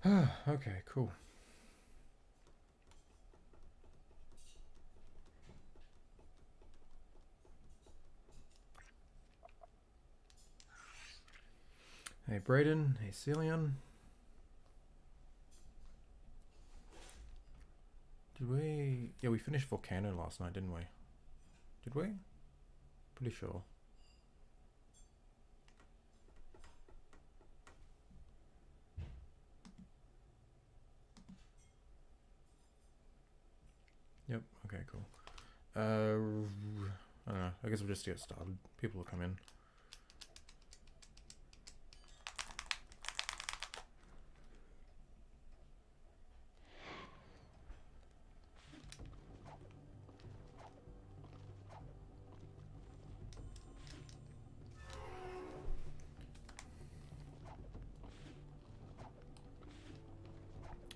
Okay, cool. Hey Brayden, hey Celion. Did we... Yeah, we finished Volcano last night, didn't we? Did we? Pretty sure. Yep, okay, cool. I don't know, I guess we'll just get started. People will come in.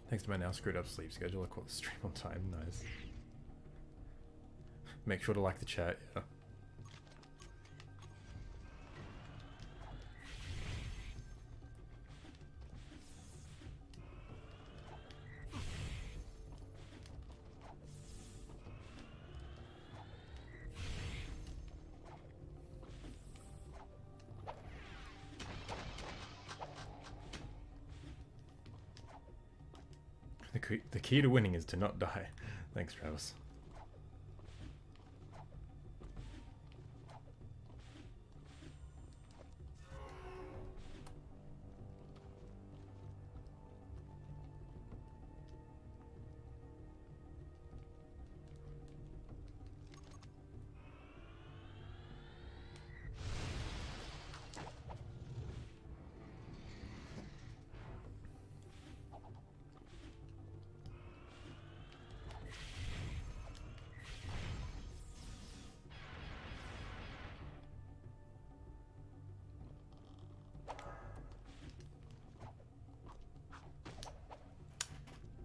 Thanks to my now screwed up sleep schedule, I caught the stream on time. Nice. Make sure to like the chat, yeah. The key to winning is to not die. Thanks, Travis.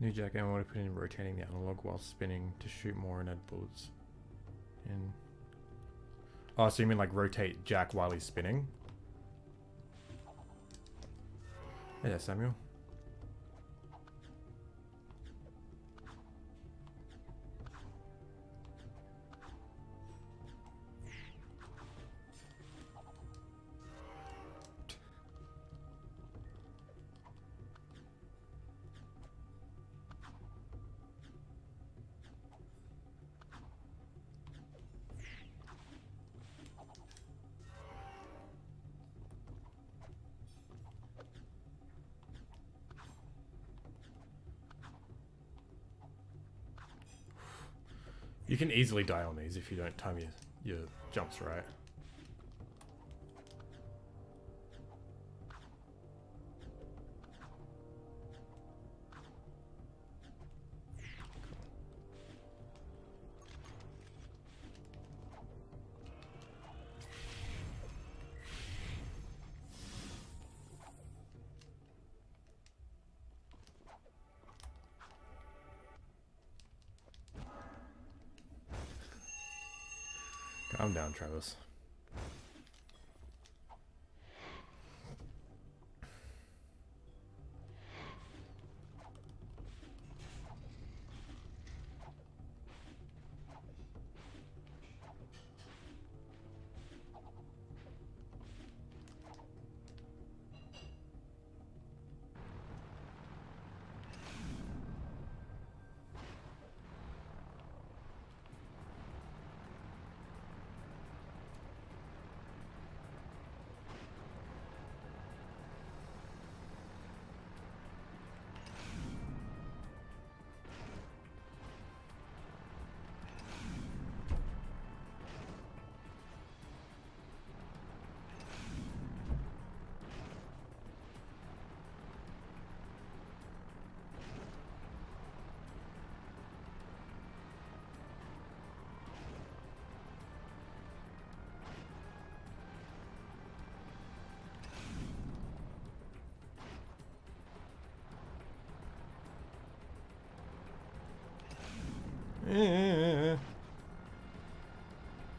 New jack, I want to put in rotating the analog while spinning to shoot more and add bullets. And oh, so you mean like rotate Jack while he's spinning? Hey there, Samuel. You can easily die on these if you don't time your jumps right. Calm down, Travis.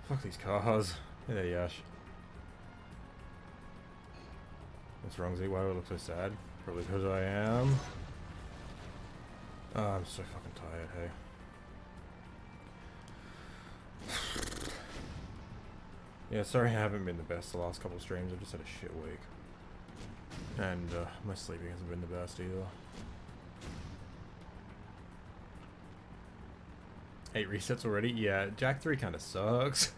Fuck these cars. Hey there, Yash. What's wrong, Z? Why do I look so sad? Probably because I am Oh, I'm so fucking tired, hey. Yeah, sorry I haven't been the best the last couple of streams. I've just had a shit week. And my sleeping hasn't been the best either. 8 resets already? Yeah, Jack 3 kind of sucks.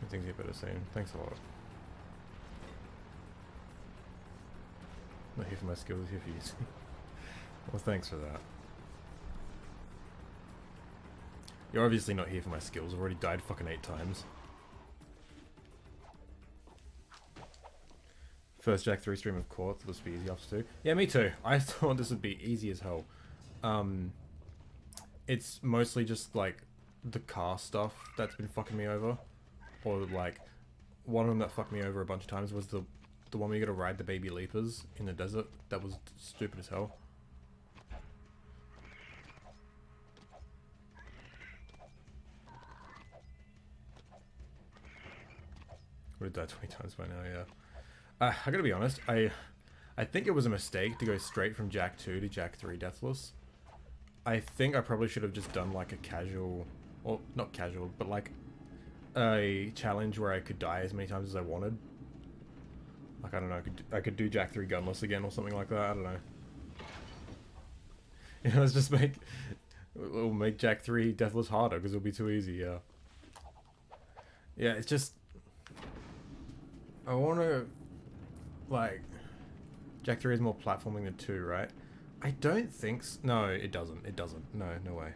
Things get better soon. Thanks a lot. Not here for my skills, here for you. Well, thanks for that. You're obviously not here for my skills. I've already died fucking 8 times. First Jack 3 stream of course, this would be easy after 2. Yeah, me too. I thought this would be easy as hell. It's mostly just like the car stuff that's been fucking me over. Or like, one of them that fucked me over a bunch of times was the one where you gotta ride the baby leapers in the desert. That was stupid as hell. Would have died 20 times by now, yeah. I gotta be honest, I think it was a mistake to go straight from Jack 2 to Jack 3 Deathless. I think I probably should have just done like a casual, or not casual, but like a challenge where I could die as many times as I wanted. Like, I don't know, I could do Jack 3 gunless again or something like that, I don't know. You know, let's just we'll make Jack 3 Deathless harder because it'll be too easy, yeah. Yeah, it's just, I wanna, like, Jack 3 is more platforming than 2, right? I don't think no, it doesn't, no way.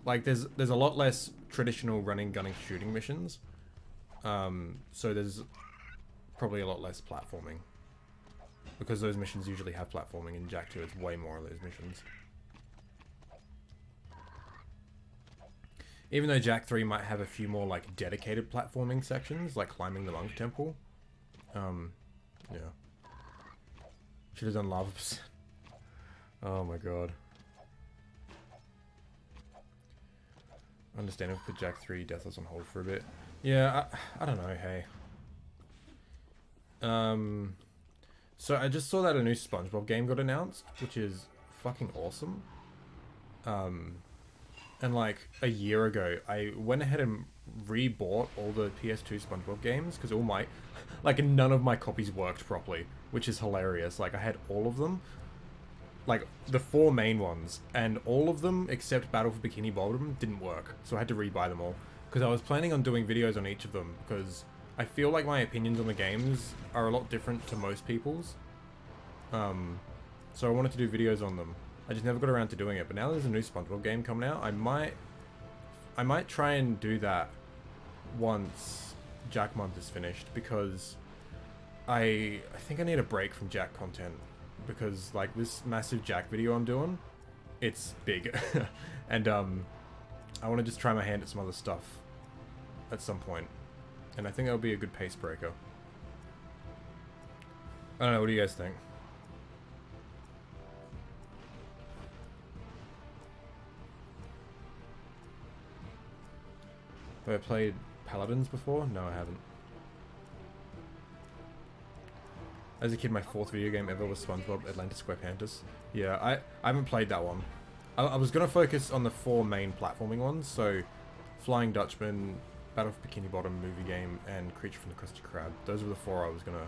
Like, there's a lot less traditional running, gunning, shooting missions. So there's probably a lot less platforming. Because those missions usually have platforming. In Jack 2, it's way more of those missions. Even though Jack 3 might have a few more, like, dedicated platforming sections, like climbing the Monk Temple. Yeah. Should have done lava percent. Oh my god. Understand if we put Jack 3 Deathless on hold for a bit. Yeah, I don't know, hey. So I just saw that a new SpongeBob game got announced, which is fucking awesome. And like a year ago, I went ahead and re-bought all the PS2 SpongeBob games, because all my, like, none of my copies worked properly, which is hilarious. Like, I had all of them, like, the 4 main ones, and all of them, except Battle for Bikini Bottom, didn't work. So I had to re-buy them all. Because I was planning on doing videos on each of them, because I feel like my opinions on the games are a lot different to most people's. So I wanted to do videos on them. I just never got around to doing it, but now there's a new SpongeBob game coming out. I might try and do that once Jack Month is finished, because I think I need a break from Jack content. Because, like, this massive Jack video I'm doing, it's big. And, I want to just try my hand at some other stuff at some point. And I think that'll be a good pace breaker. I don't know, what do you guys think? Have I played Paladins before? No, I haven't. As a kid, my 4th video game ever was SpongeBob Atlantis SquarePantis. Yeah, I haven't played that one. I was gonna focus on the 4 main platforming ones, so Flying Dutchman, Battle for Bikini Bottom movie game, and Creature from the Krusty Krab. Those were the 4 I was gonna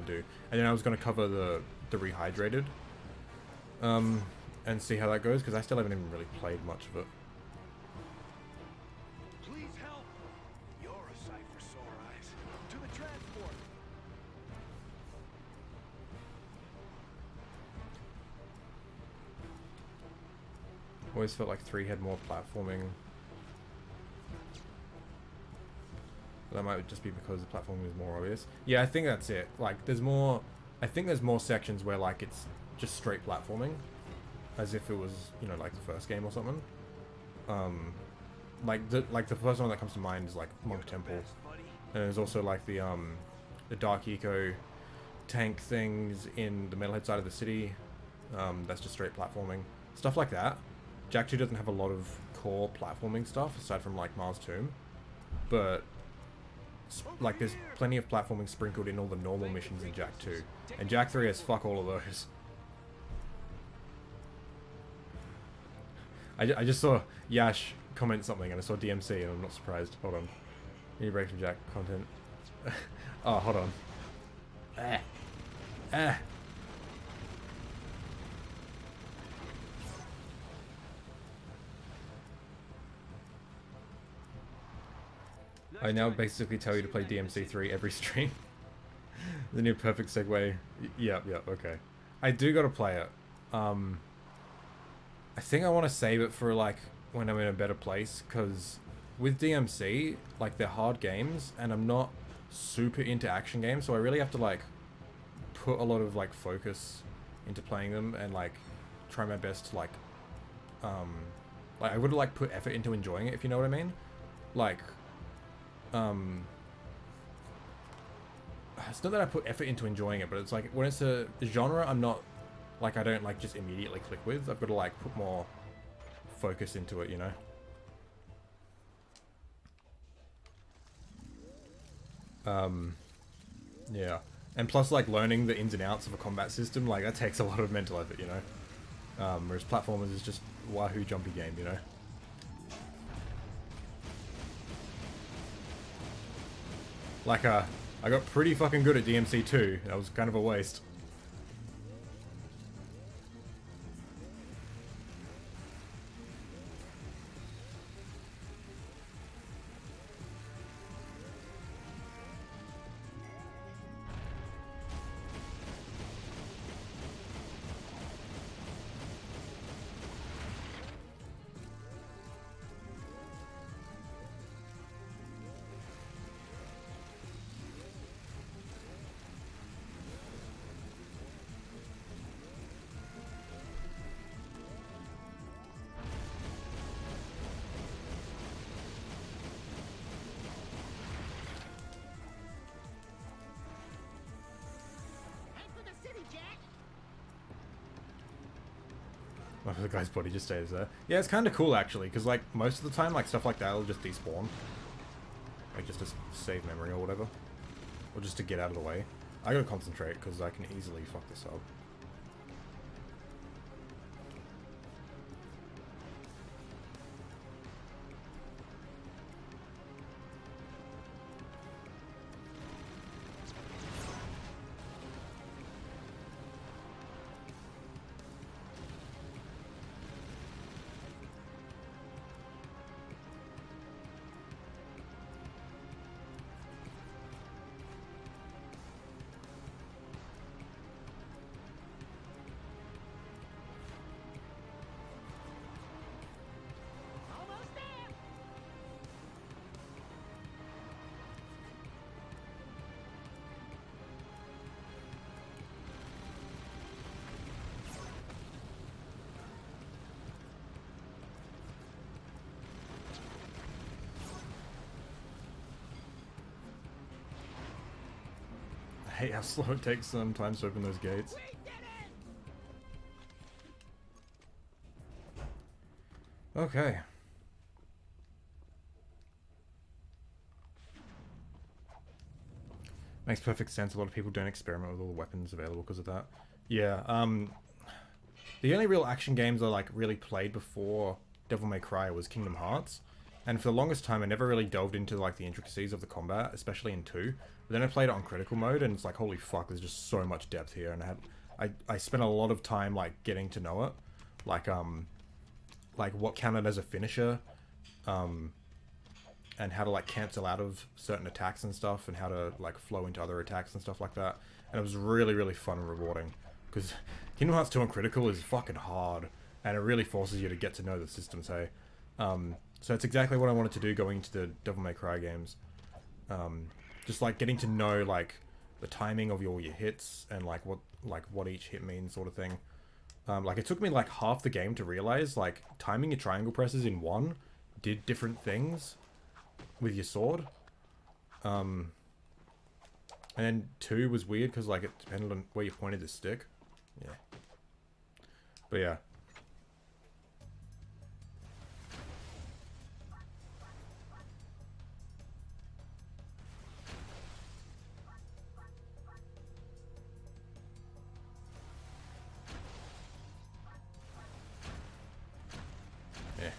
do, and then I was gonna cover the Rehydrated, and see how that goes, because I still haven't even really played much of it. Please help! You're a sight for sore eyes. To the transport! Always felt like 3 had more platforming. That might just be because the platforming is more obvious. Yeah, I think that's it. Like, there's more... I think there's more sections where, like, it's just straight platforming, as if it was, you know, like the first game or something. Like the first one that comes to mind is like Monk Temple, and there's also like the Dark Eco tank things in the metalhead side of the city. That's just straight platforming, stuff like that. Jak 2 doesn't have a lot of core platforming stuff aside from like Mars Tomb, but like there's plenty of platforming sprinkled in all the normal missions in Jak 2, and Jak 3 has fuck all of those. I just saw Yash comment something and I saw DMC and I'm not surprised. Hold on. Need a break from Jak content. Oh, hold on. I now basically tell you to play DMC 3 every stream. The new perfect segue. Yep, okay. I do gotta play it. I think I want to save it for like when I'm in a better place, because with DMC, like they're hard games and I'm not super into action games, so I really have to like put a lot of like focus into playing them and like try my best to like I would like put effort into enjoying it, if you know what I mean. Like it's not that I put effort into enjoying it, but it's like when it's a genre I'm not like, I don't like just immediately click with. I've got to like put more focus into it, you know. Yeah, and plus like learning the ins and outs of a combat system, like that takes a lot of mental effort, you know. Whereas platformers is just wahoo jumpy game, you know. Like I got pretty fucking good at DMC 2. That was kind of a waste. Oh, the guy's body just stays there. Yeah, it's kind of cool actually, because like most of the time, like stuff like that will just despawn, like just to save memory or whatever, or just to get out of the way. I gotta concentrate because I can easily fuck this up. I hate how slow it takes sometimes to open those gates. Okay. Makes perfect sense. A lot of people don't experiment with all the weapons available because of that. Yeah, the only real action games I like really played before Devil May Cry was Kingdom Hearts. And for the longest time I never really delved into like the intricacies of the combat, especially in 2. But then I played it on critical mode and it's like, holy fuck, there's just so much depth here, and I spent a lot of time like getting to know it. Like what counted as a finisher, and how to like cancel out of certain attacks and stuff, and how to like flow into other attacks and stuff like that. And it was really, really fun and rewarding, because Kingdom Hearts 2 on critical is fucking hard, and it really forces you to get to know the systems, hey. So it's exactly what I wanted to do going into the Devil May Cry games. Just like getting to know like the timing of all your hits and like what each hit means, sort of thing. Like it took me like half the game to realize like timing your triangle presses in 1 did different things with your sword. And then 2 was weird because like it depended on where you pointed the stick. Yeah. But yeah. Yeah.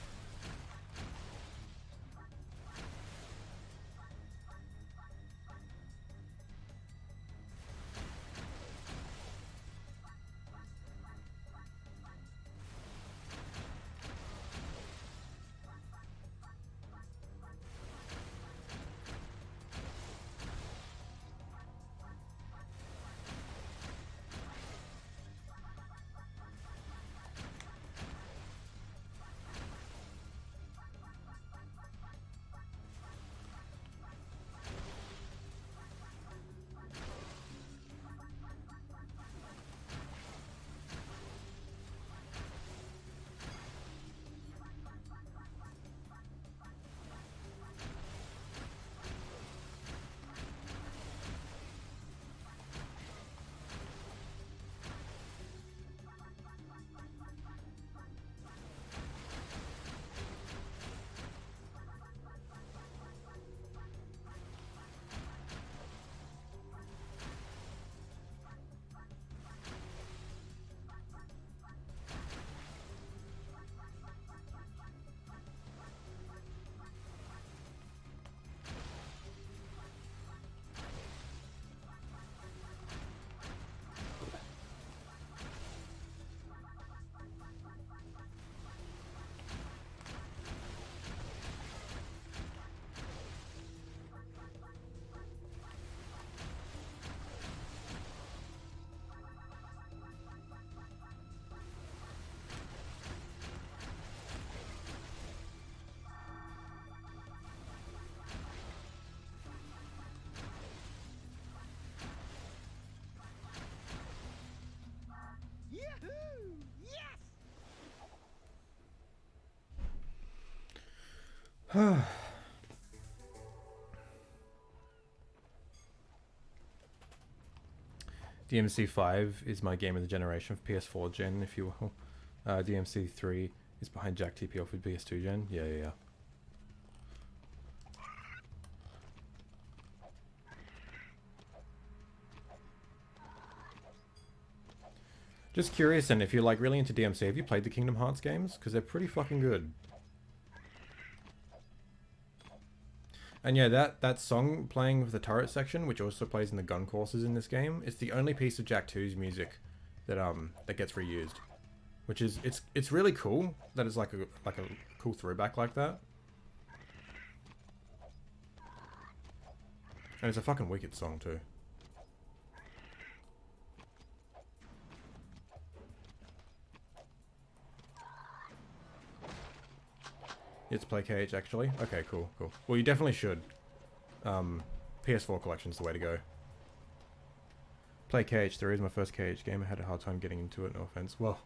Yahoo! Yes! DMC 5 is my game of the generation for PS4 gen, if you will. DMC 3 is behind Jack TPO for PS2 gen. Yeah, yeah, yeah. Just curious, and if you're like really into DMC, have you played the Kingdom Hearts games? Because they're pretty fucking good. And yeah, that song playing with the turret section, which also plays in the gun courses in this game, it's the only piece of Jak 2's music that that gets reused, which is it's really cool that it's like a cool throwback like that. And it's a fucking wicked song too. It's play KH actually. Okay, cool, cool. Well, you definitely should. PS4 collection's the way to go. Play KH3 is my first KH game. I had a hard time getting into it, no offense. Well,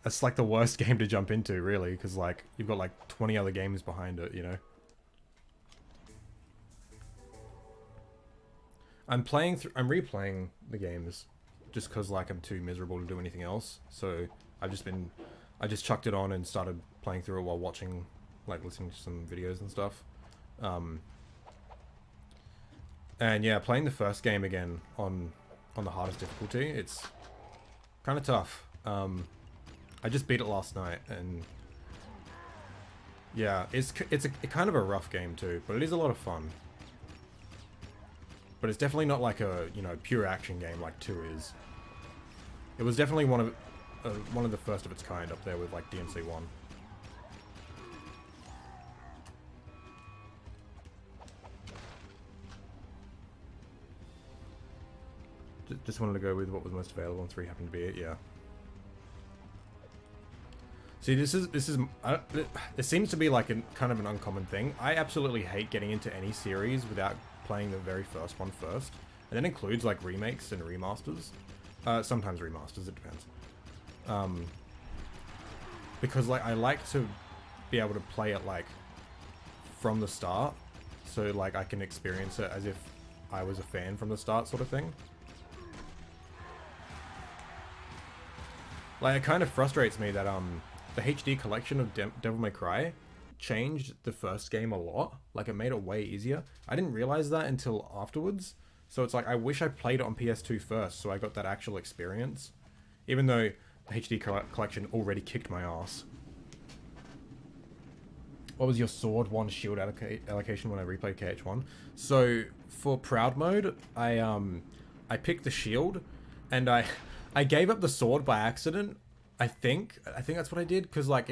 it's like the worst game to jump into, really, because like you've got like 20 other games behind it, you know. I'm replaying the games just because like I'm too miserable to do anything else. So I just chucked it on and started playing through it while watching, like listening to some videos and stuff. And yeah, playing the first game again on the hardest difficulty, it's kind of tough. I just beat it last night, and yeah, it's a kind of a rough game too, but it is a lot of fun. But it's definitely not like a, you know, pure action game like 2 is. It was definitely one of the first of its kind up there with like DMC 1. Just wanted to go with what was most available, and 3 happened to be it, yeah. See, this seems to be like a kind of an uncommon thing. I absolutely hate getting into any series without playing the very first one first. And that includes like remakes and remasters. Sometimes remasters, it depends. Because like I like to be able to play it like from the start, so like I can experience it as if I was a fan from the start, sort of thing. Like, it kind of frustrates me that the HD collection of Devil May Cry changed the first game a lot. Like, it made it way easier. I didn't realize that until afterwards. So it's like, I wish I played it on PS2 first, so I got that actual experience. Even though the HD collection already kicked my ass. What was your sword, one shield allocation when I replayed KH1? So, for Proud Mode, I picked the shield, and I gave up the sword by accident. I think that's what I did, because like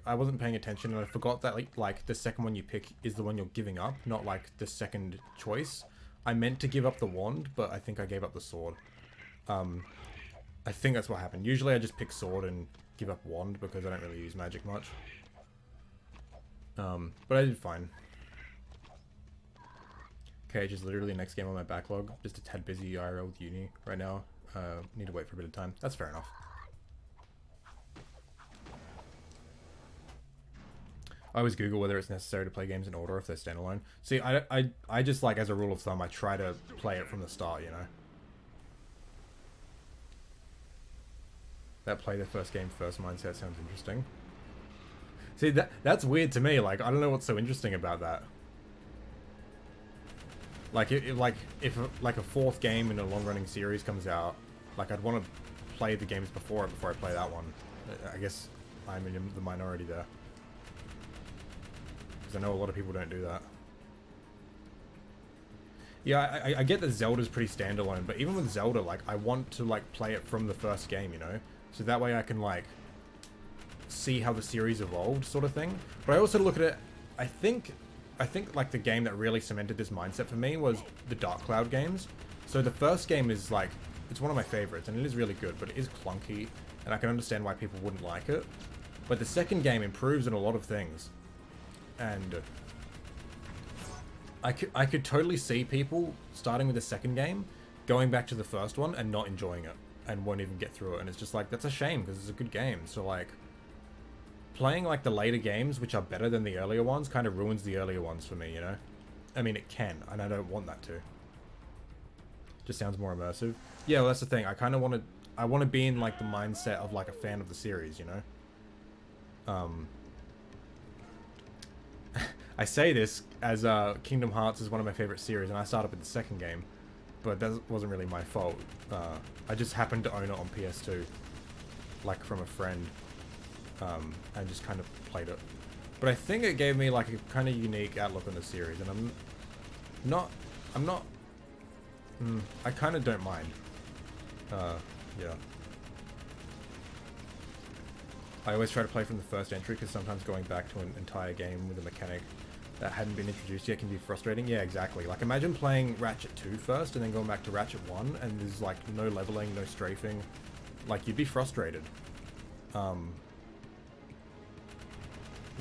I wasn't paying attention and I forgot that like the second one you pick is the one you're giving up, not like the second choice. I meant to give up the wand, but I think I gave up the sword. I think that's what happened. Usually I just pick sword and give up wand because I don't really use magic much. But I did fine. Okay, just literally next game on my backlog. Just a tad busy IRL with uni right now. Need to wait for a bit of time. That's fair enough. I always Google whether it's necessary to play games in order if they're standalone. See, I just like, as a rule of thumb, I try to play it from the start, you know? That play the first game first mindset sounds interesting. See, that's weird to me. Like, I don't know what's so interesting about that. Like, if a fourth game in a long-running series comes out, like, I'd want to play the games before I play that one. I guess I'm in the minority there. Because I know a lot of people don't do that. Yeah, I get that Zelda's pretty standalone, but even with Zelda, like, I want to, like, play it from the first game, you know? So that way I can, like, see how the series evolved, sort of thing. But I also look at it, I think like the game that really cemented this mindset for me was the Dark Cloud games. So the first game is like, it's one of my favorites and it is really good, but it is clunky and I can understand why people wouldn't like it. But the second game improves in a lot of things. And I could totally see people starting with the second game, going back to the first one and not enjoying it and won't even get through it. And it's just like, that's a shame because it's a good game. So like, playing like the later games, which are better than the earlier ones, kind of ruins the earlier ones for me, you know? I mean, it can, and I don't want that to. Just sounds more immersive. Yeah, well, that's the thing. I kind of want to be in like the mindset of like a fan of the series, you know? I say this as Kingdom Hearts is one of my favorite series, and I started with the second game, but that wasn't really my fault. I just happened to own it on PS2, like from a friend. And just kind of played it. But I think it gave me like a kind of unique outlook on the series, and I kind of don't mind. Yeah. I always try to play from the first entry because sometimes going back to an entire game with a mechanic that hadn't been introduced yet can be frustrating. Yeah, exactly. Like, imagine playing Ratchet 2 first and then going back to Ratchet 1 and there's like no leveling, no strafing. Like, you'd be frustrated.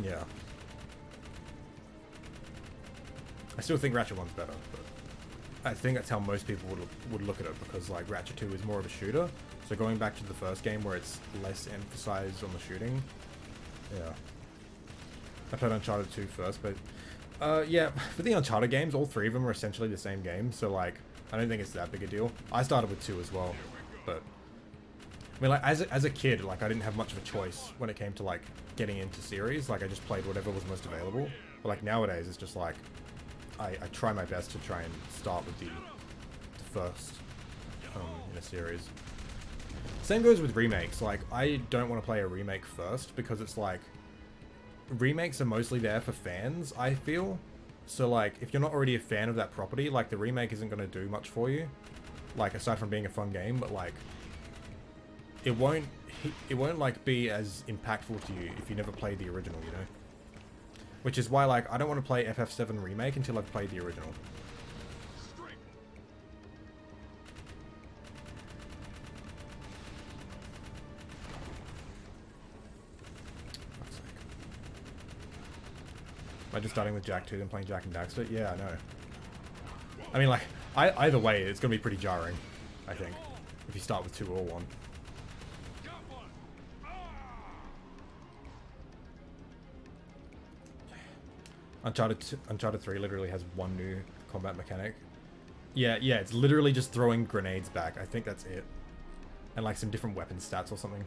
Yeah. I still think Ratchet 1's better, but I think that's how most people would look at it, because like Ratchet 2 is more of a shooter, so going back to the first game where it's less emphasized on the shooting. Yeah. I played Uncharted 2 first, but yeah, for the Uncharted games, all three of them are essentially the same game, so like, I don't think it's that big a deal. I started with 2 as well, but I mean, like, as a kid, like, I didn't have much of a choice when it came to, like, getting into series. Like, I just played whatever was most available. But, like, nowadays, it's just, like, I try my best to try and start with the first in a series. Same goes with remakes. Like, I don't want to play a remake first because it's, like, remakes are mostly there for fans, I feel. So, like, if you're not already a fan of that property, like, the remake isn't going to do much for you. Like, aside from being a fun game, but, like, it won't like be as impactful to you if you never played the original, you know? Which is why, like, I don't want to play FF7 Remake until I've played the original. Fuck's sake. Am I just starting with Jack 2 then playing Jack and Daxter? Yeah, I know. I mean, like, either way, it's gonna be pretty jarring, I think, if you start with 2 or 1. Uncharted 3 literally has 1 new combat mechanic. Yeah, it's literally just throwing grenades back. I think that's it. And like some different weapon stats or something.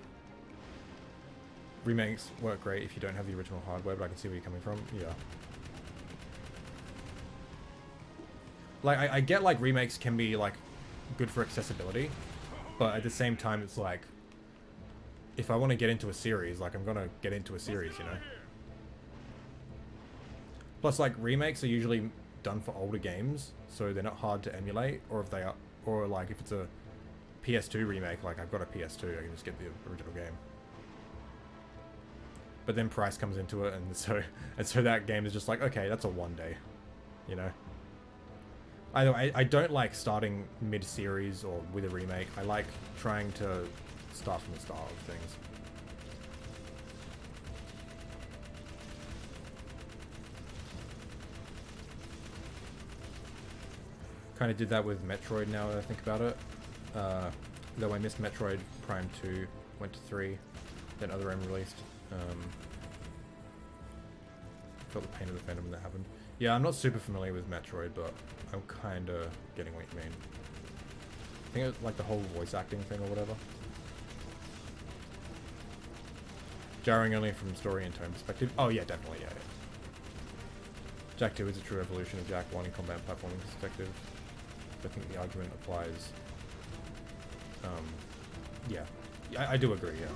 Remakes work great if you don't have the original hardware, but I can see where you're coming from. Yeah. Like, I get like remakes can be like good for accessibility, but at the same time it's like, if I want to get into a series, like I'm gonna get into a series, you know? Plus, like, remakes are usually done for older games, so they're not hard to emulate, or if they are, or like if it's a PS2 remake, like I've got a PS2, I can just get the original game. But then price comes into it, and so that game is just like, okay, that's a 1 day, you know? I don't like starting mid-series or with a remake. I like trying to start from the start of things. Kind of did that with Metroid now that I think about it. Though I missed Metroid Prime 2, went to 3, then Other M released. Felt the pain of the fandom when that happened. Yeah, I'm not super familiar with Metroid, but I'm kind of getting what you mean. I think it's like the whole voice acting thing or whatever. Jarring only from story and tone perspective. Oh yeah, definitely, yeah. Jak 2 is a true evolution of Jak 1 in combat and platforming perspective. I think the argument applies. Yeah, I do agree, yeah.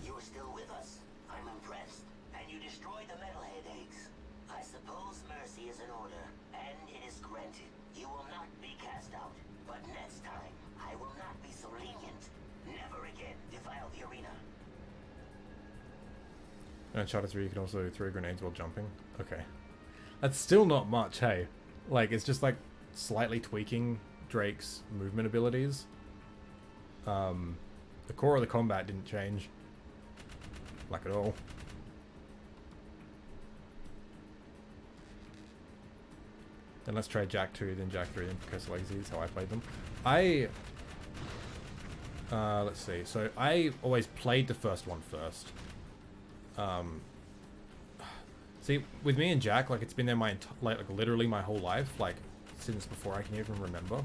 You are still with us. I'm impressed. And you destroyed the metalhead eggs. I suppose mercy is in order, and it is granted. You will not be cast out. But next time, I will not be so lenient. Never again defile the arena. In Uncharted 3, you can also throw grenades while jumping. Okay. That's still not much, hey? Like, it's just like slightly tweaking Drake's movement abilities. The core of the combat didn't change. Like, at all. Then let's try Jak 2, then Jak 3, then Precursor Legacy. That's how I played them. Let's see. So, I always played the first one first. See, with me and Jak, like, it's been there like literally my whole life, like, since before I can even remember.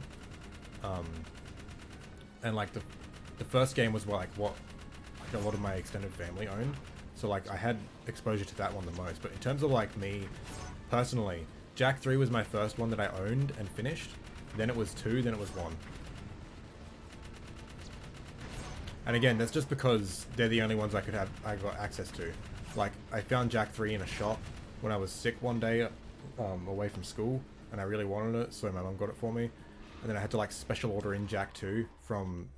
And like the first game was like what a lot of my extended family owned, so like I had exposure to that one the most. But in terms of like me personally, Jak 3 was my first one that I owned and finished. Then it was 2, then it was 1. And again, that's just because they're the only ones I got access to. Like, I found Jak 3 in a shop when I was sick one day, away from school, and I really wanted it, so my mum got it for me. And then I had to like special order in Jak 2 from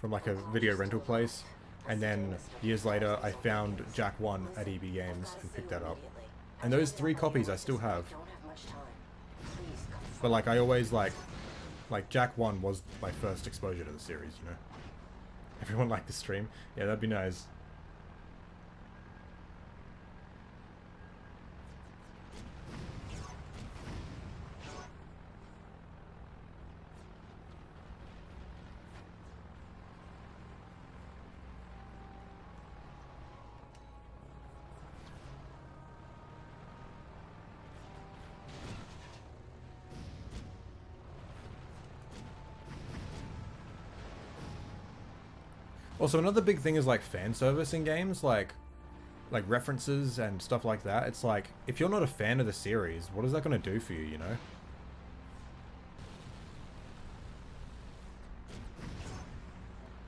like a video rental place. And then years later, I found Jak 1 at EB Games and picked that up. And those 3 copies I still have. But like, I always like Jak 1 was my first exposure to the series, you know? Everyone liked the stream? Yeah, that'd be nice. Also, another big thing is like fan service in games, like references and stuff like that. It's like, if you're not a fan of the series, what is that going to do for you, you know?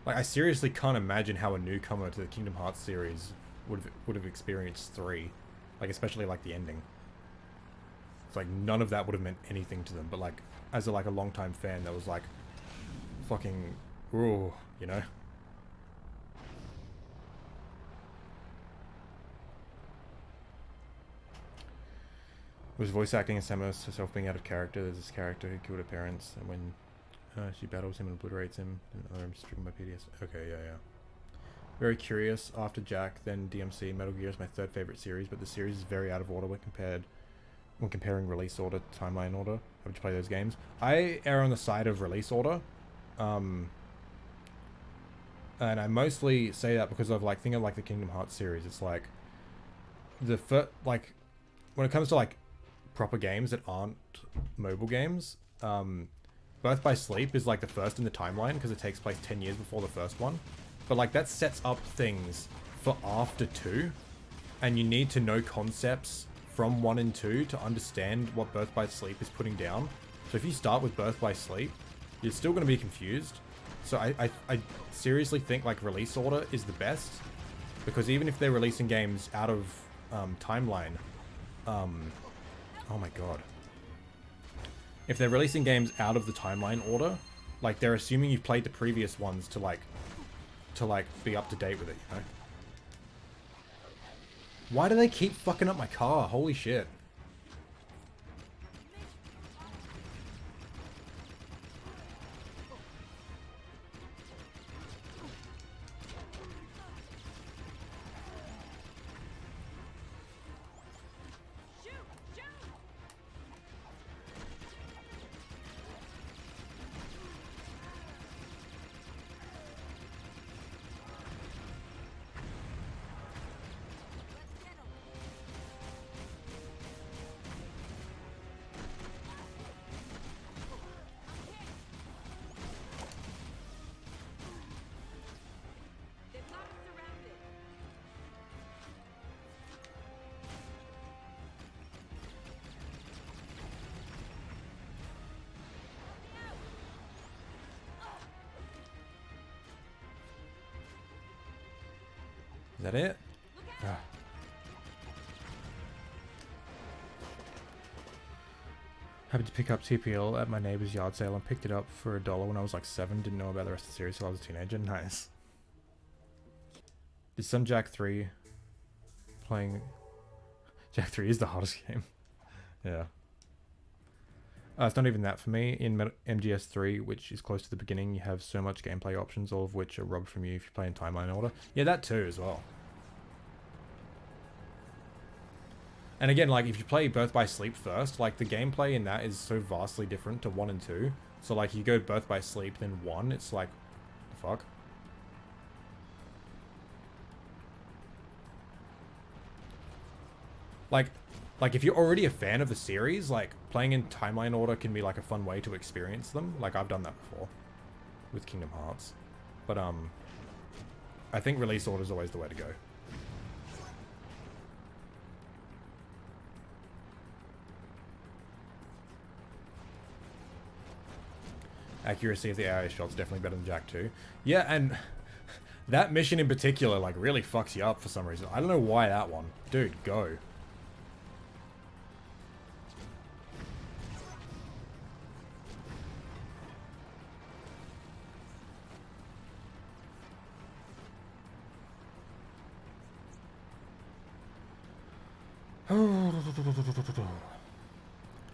Like, I seriously can't imagine how a newcomer to the Kingdom Hearts series would have experienced 3, like especially like the ending. It's like none of that would have meant anything to them, but like as a long-time fan, that was like fucking, ooh, you know? Was voice acting and Samus herself being out of character. There's this character who killed her parents, and when she battles him and obliterates him, and I'm stricken by PTSD. Okay, yeah. Very curious. After Jack, then DMC. Metal Gear is my third favorite series, but the series is very out of order when comparing release order to timeline order. How would you play those games? I err on the side of release order. And I mostly say that because of like, think of like the Kingdom Hearts series. It's like like when it comes to like proper games that aren't mobile games, Birth by Sleep is like the first in the timeline because it takes place 10 years before the first one. But like that sets up things for after 2, and you need to know concepts from 1 and 2 to understand what Birth by Sleep is putting down. So if you start with Birth by Sleep, you're still going to be confused. So I seriously think like release order is the best, because even if they're releasing games out of timeline, oh my god, if they're releasing games out of the timeline order, like they're assuming you've played the previous ones to be up to date with it, you know? Why do they keep fucking up my car? Holy shit. Is that it? Ah. Happened to pick up TPL at my neighbor's yard sale and picked it up for $1 when I was like 7. Didn't know about the rest of the series until I was a teenager. Nice. Did some Jack 3 playing... Jack 3 is the hardest game. Yeah. It's not even that for me. In MGS 3, which is close to the beginning, you have so much gameplay options, all of which are robbed from you if you play in timeline order. Yeah, that too as well. And again, like, if you play Birth by Sleep first, like, the gameplay in that is so vastly different to 1 and 2. So, like, you go Birth by Sleep, then 1, it's like, the fuck? Like, if you're already a fan of the series, like, playing in timeline order can be, like, a fun way to experience them. Like, I've done that before with Kingdom Hearts. But, I think release order is always the way to go. Accuracy of the AI shot's definitely better than Jack 2. Yeah, and that mission in particular, like, really fucks you up for some reason. I don't know why that one. Dude, go.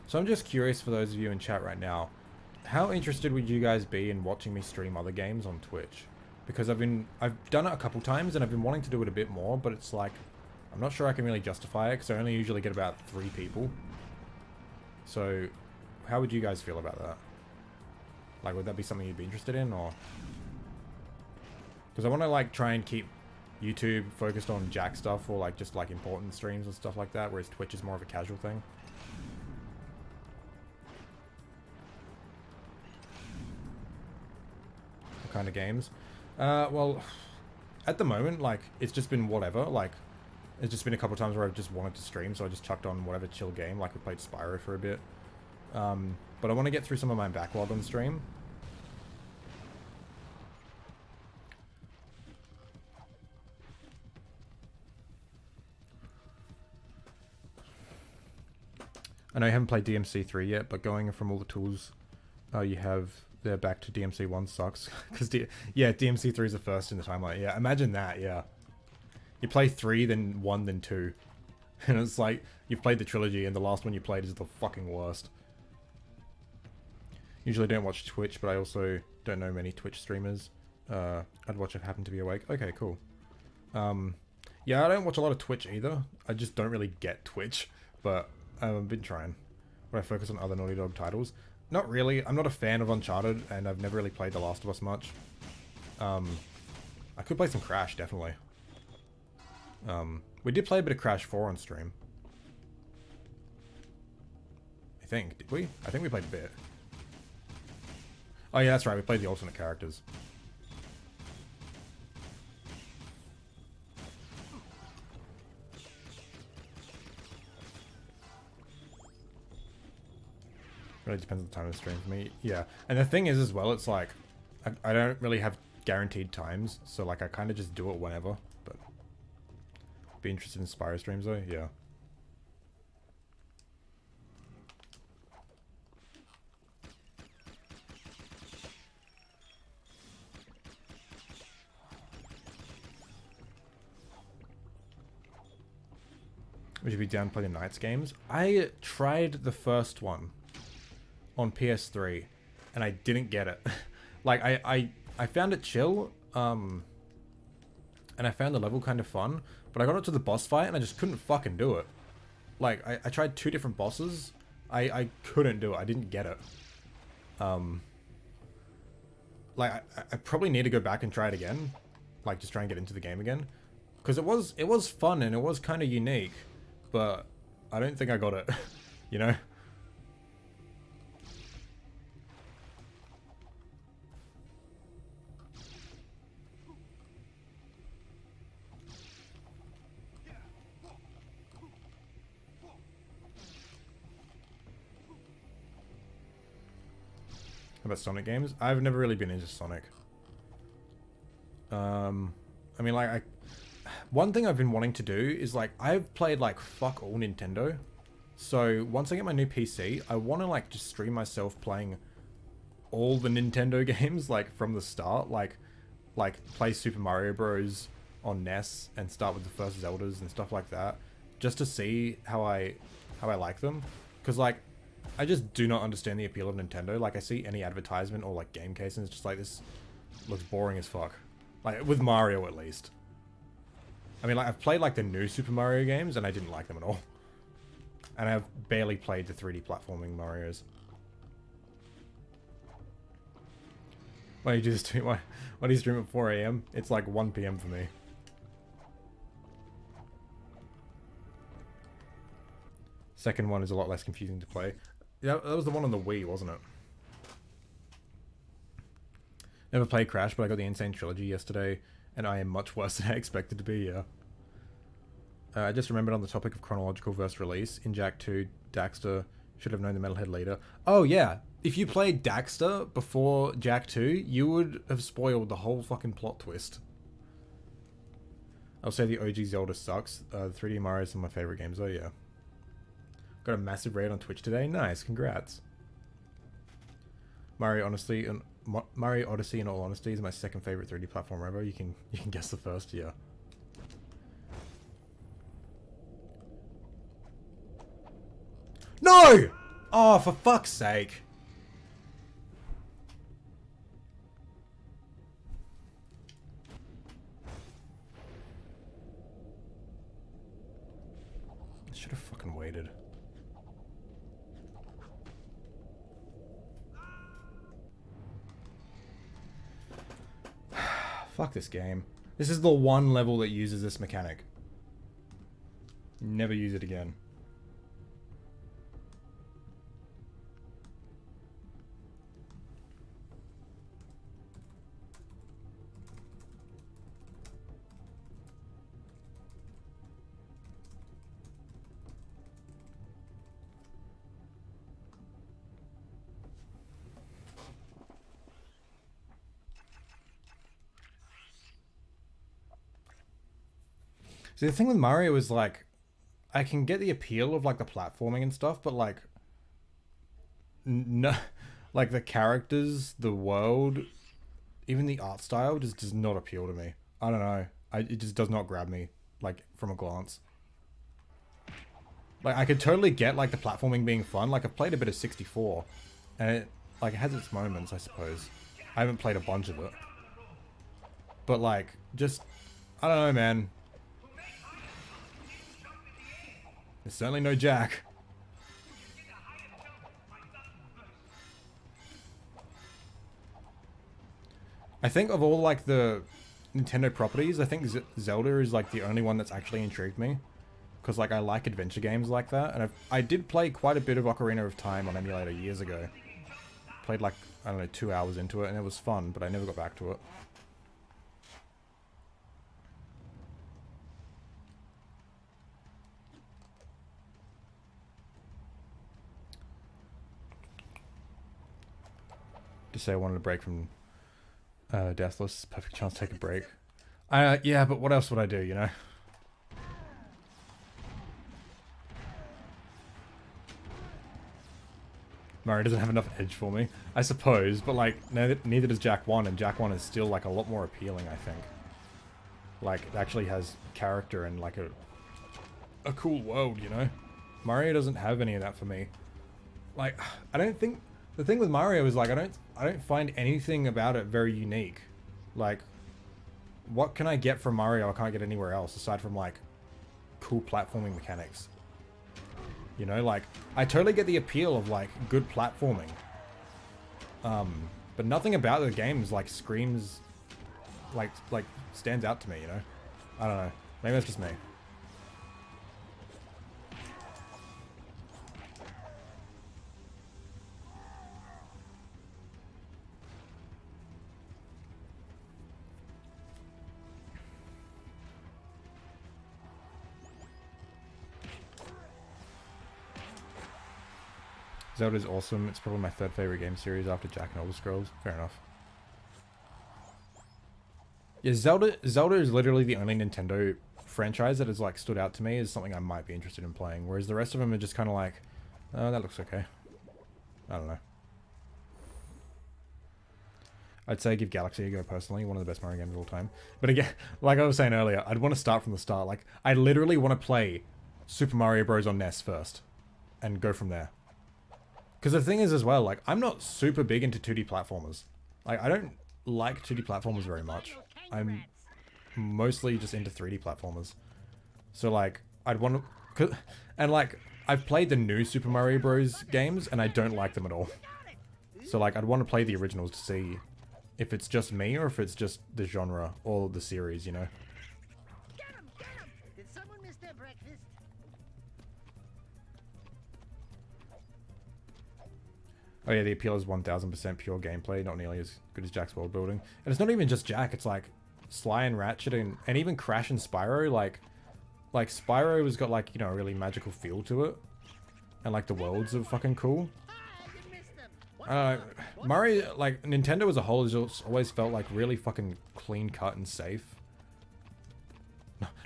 So I'm just curious, for those of you in chat right now, how interested would you guys be in watching me stream other games on Twitch? Because I've done it a couple times and I've been wanting to do it a bit more, but it's like, I'm not sure I can really justify it because I only usually get about 3 people. So how would you guys feel about that? Like, would that be something you'd be interested in, or? Because I want to like try and keep YouTube focused on Jack stuff, or like just like important streams and stuff like that, whereas Twitch is more of a casual thing. What kind of games? Well, at the moment, like, it's just been whatever. Like, it's just been a couple of times where I've just wanted to stream, so I just chucked on whatever chill game. Like, we played Spyro for a bit. But I want to get through some of my backlog on stream. I know you haven't played DMC 3 yet, but going from all the tools you have there back to DMC 1 sucks. Because, yeah, DMC 3 is the first in the timeline. Yeah, imagine that, yeah. You play 3, then 1, then 2. And it's like, you've played the trilogy, and the last one you played is the fucking worst. Usually don't watch Twitch, but I also don't know many Twitch streamers. I'd watch if I happen to be awake. Okay, cool. Yeah, I don't watch a lot of Twitch either. I just don't really get Twitch, but I've been trying. But I focus on other Naughty Dog titles. Not really. I'm not a fan of Uncharted, and I've never really played The Last of Us much. I could play some Crash, definitely. We did play a bit of Crash 4 on stream. I think. Did we? I think we played a bit. Oh yeah, that's right. We played the alternate characters. Really depends on the time of the stream for me. Yeah. And the thing is as well, it's like, I don't really have guaranteed times. So like, I kind of just do it whenever. But be interested in Spyro streams though? Yeah. Would you be down to play the Knights games? I tried the first one on PS3 and I didn't get it. Like I found it chill, and I found the level kind of fun, but I got up to the boss fight and I just couldn't fucking do it. Like I tried 2 different bosses. I couldn't do it. I didn't get it. Like I probably need to go back and try it again. Like just try and get into the game again. Because it was fun and it was kind of unique. But I don't think I got it, you know? How about Sonic games? I've never really been into Sonic. I mean, like, one thing I've been wanting to do is, like, I've played, like, fuck all Nintendo. So, once I get my new PC, I want to, like, just stream myself playing all the Nintendo games, like, from the start. Like play Super Mario Bros. On NES and start with the first Zeldas and stuff like that. Just to see how I like them. Because, like, I just do not understand the appeal of Nintendo. Like, I see any advertisement or, like, game case and it's just like, this looks boring as fuck. Like, with Mario, at least. I mean, like, I've played, like, the new Super Mario games, and I didn't like them at all. And I've barely played the 3D platforming Marios. Why do you do this to me? Why do you stream at 4 AM? It's like 1 PM for me. Second one is a lot less confusing to play. Yeah, that was the one on the Wii, wasn't it? Never played Crash, but I got the Insane Trilogy yesterday, and I am much worse than I expected to be, yeah. I just remembered on the topic of chronological versus release, in Jak 2, Daxter should have known the Metalhead leader. Oh yeah, if you played Daxter before Jak 2, you would have spoiled the whole fucking plot twist. I'll say the OG Zelda sucks. The 3D Mario is some of my favorite games, oh yeah. Got a massive raid on Twitch today, nice, congrats. Mario Odyssey, in all honesty, is my second favorite 3D platformer ever. You can guess the first, yeah. No! Oh, for fuck's sake. I should have fucking waited. Fuck this game. This is the one level that uses this mechanic. Never use it again. See, the thing with Mario is, like, I can get the appeal of, like, the platforming and stuff, but, like, no, like, the characters, the world, even the art style just does not appeal to me. I don't know. It just does not grab me, like, from a glance. Like, I could totally get, like, the platforming being fun. Like, I've played a bit of 64, and it, like, it has its moments, I suppose. I haven't played a bunch of it. But, like, just I don't know, man. There's certainly no Jack. I think of all like the Nintendo properties, I think Zelda is like the only one that's actually intrigued me. Because like I like adventure games like that, and I did play quite a bit of Ocarina of Time on emulator years ago. Played like, I don't know, 2 hours into it, and it was fun, but I never got back to it. Just say I wanted a break from Deathless. Perfect chance to take a break. Yeah, but what else would I do, you know? Mario doesn't have enough edge for me, I suppose, but like, neither does Jack 1, and Jack 1 is still like a lot more appealing, I think. Like, it actually has character and like a cool world, you know? Mario doesn't have any of that for me. Like, I don't think, the thing with Mario is like, I don't find anything about it very unique. Like, what can I get from Mario I can't get anywhere else, aside from like, cool platforming mechanics? You know, like, I totally get the appeal of, like, good platforming. But nothing about the games, like, screams, like, stands out to me, you know? I don't know. Maybe that's just me. Zelda's awesome. It's probably my third favorite game series after Jack and Elder Scrolls. Fair enough. Yeah, Zelda is literally the only Nintendo franchise that has like stood out to me as something I might be interested in playing. Whereas the rest of them are just kind of like, oh, that looks okay. I don't know. I'd say give Galaxy a go personally, one of the best Mario games of all time. But again, like I was saying earlier, I'd want to start from the start. Like, I literally want to play Super Mario Bros. On NES first and go from there. Because the thing is as well, like, I'm not super big into 2D platformers. Like, I don't like 2D platformers very much. I'm mostly just into 3D platformers. So, like, I'd want to... And, like, I've played the new Super Mario Bros. Games, and I don't like them at all. So, like, I'd want to play the originals to see if it's just me or if it's just the genre or the series, you know? Get him! Get him! Did someone miss their breakfast? Oh yeah, the appeal is 1000% pure gameplay, not nearly as good as Jack's world building. And it's not even just Jack, it's like Sly and Ratchet and even Crash and Spyro, like Spyro has got like, you know, a really magical feel to it. And like the worlds are fucking cool. Mario, like Nintendo as a whole has always felt like really fucking clean cut and safe.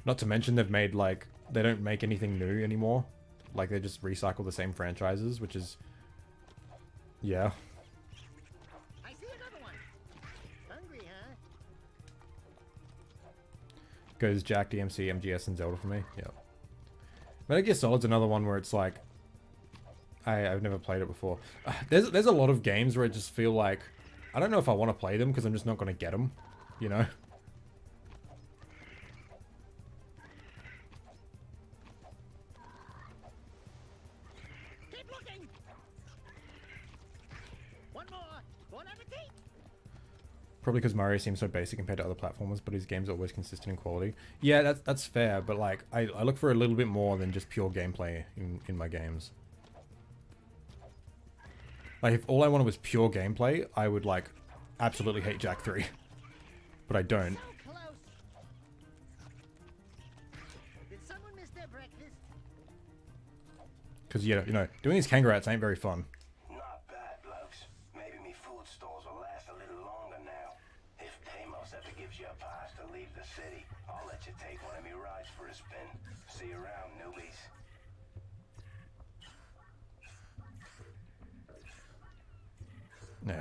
Not to mention they've made like, they don't make anything new anymore. Like they just recycle the same franchises, which is... Yeah. I see another one. Hungry, huh? Goes Jack, DMC, MGS, and Zelda for me. Yeah. Metal Gear Solid's another one where it's like... I've never played it before. There's a lot of games where I just feel like... I don't know if I want to play them because I'm just not going to get them. You know? Keep looking. One more. Bon appetit. Probably because Mario seems so basic compared to other platformers, but his games are always consistent in quality. Yeah, that's fair, but like, I look for a little bit more than just pure gameplay in my games. Like, if all I wanted was pure gameplay, I would, like, absolutely hate Jak 3. But I don't. So close. Did someone miss their breakfast? Because, yeah, you know, doing these kangaroos ain't very fun. Not bad, blokes. Maybe me food stores will last a little longer now. If Deimos ever gives you a pass to leave the city, I'll let you take one of me rides for a spin. See you around, newbies. Nah.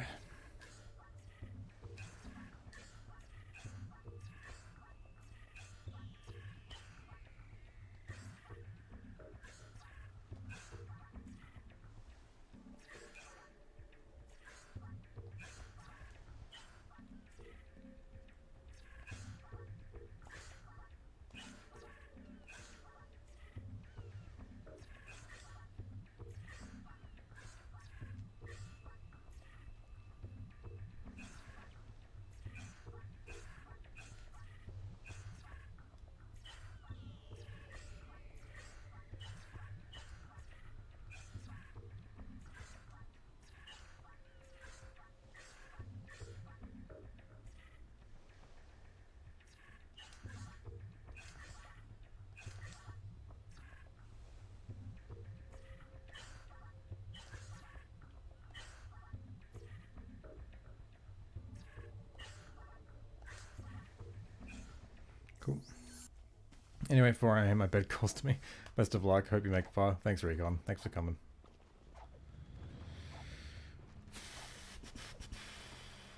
Anyway, 4 a.m. my bed calls to me. Best of luck. Hope you make it far. Thanks, Recon. Thanks for coming.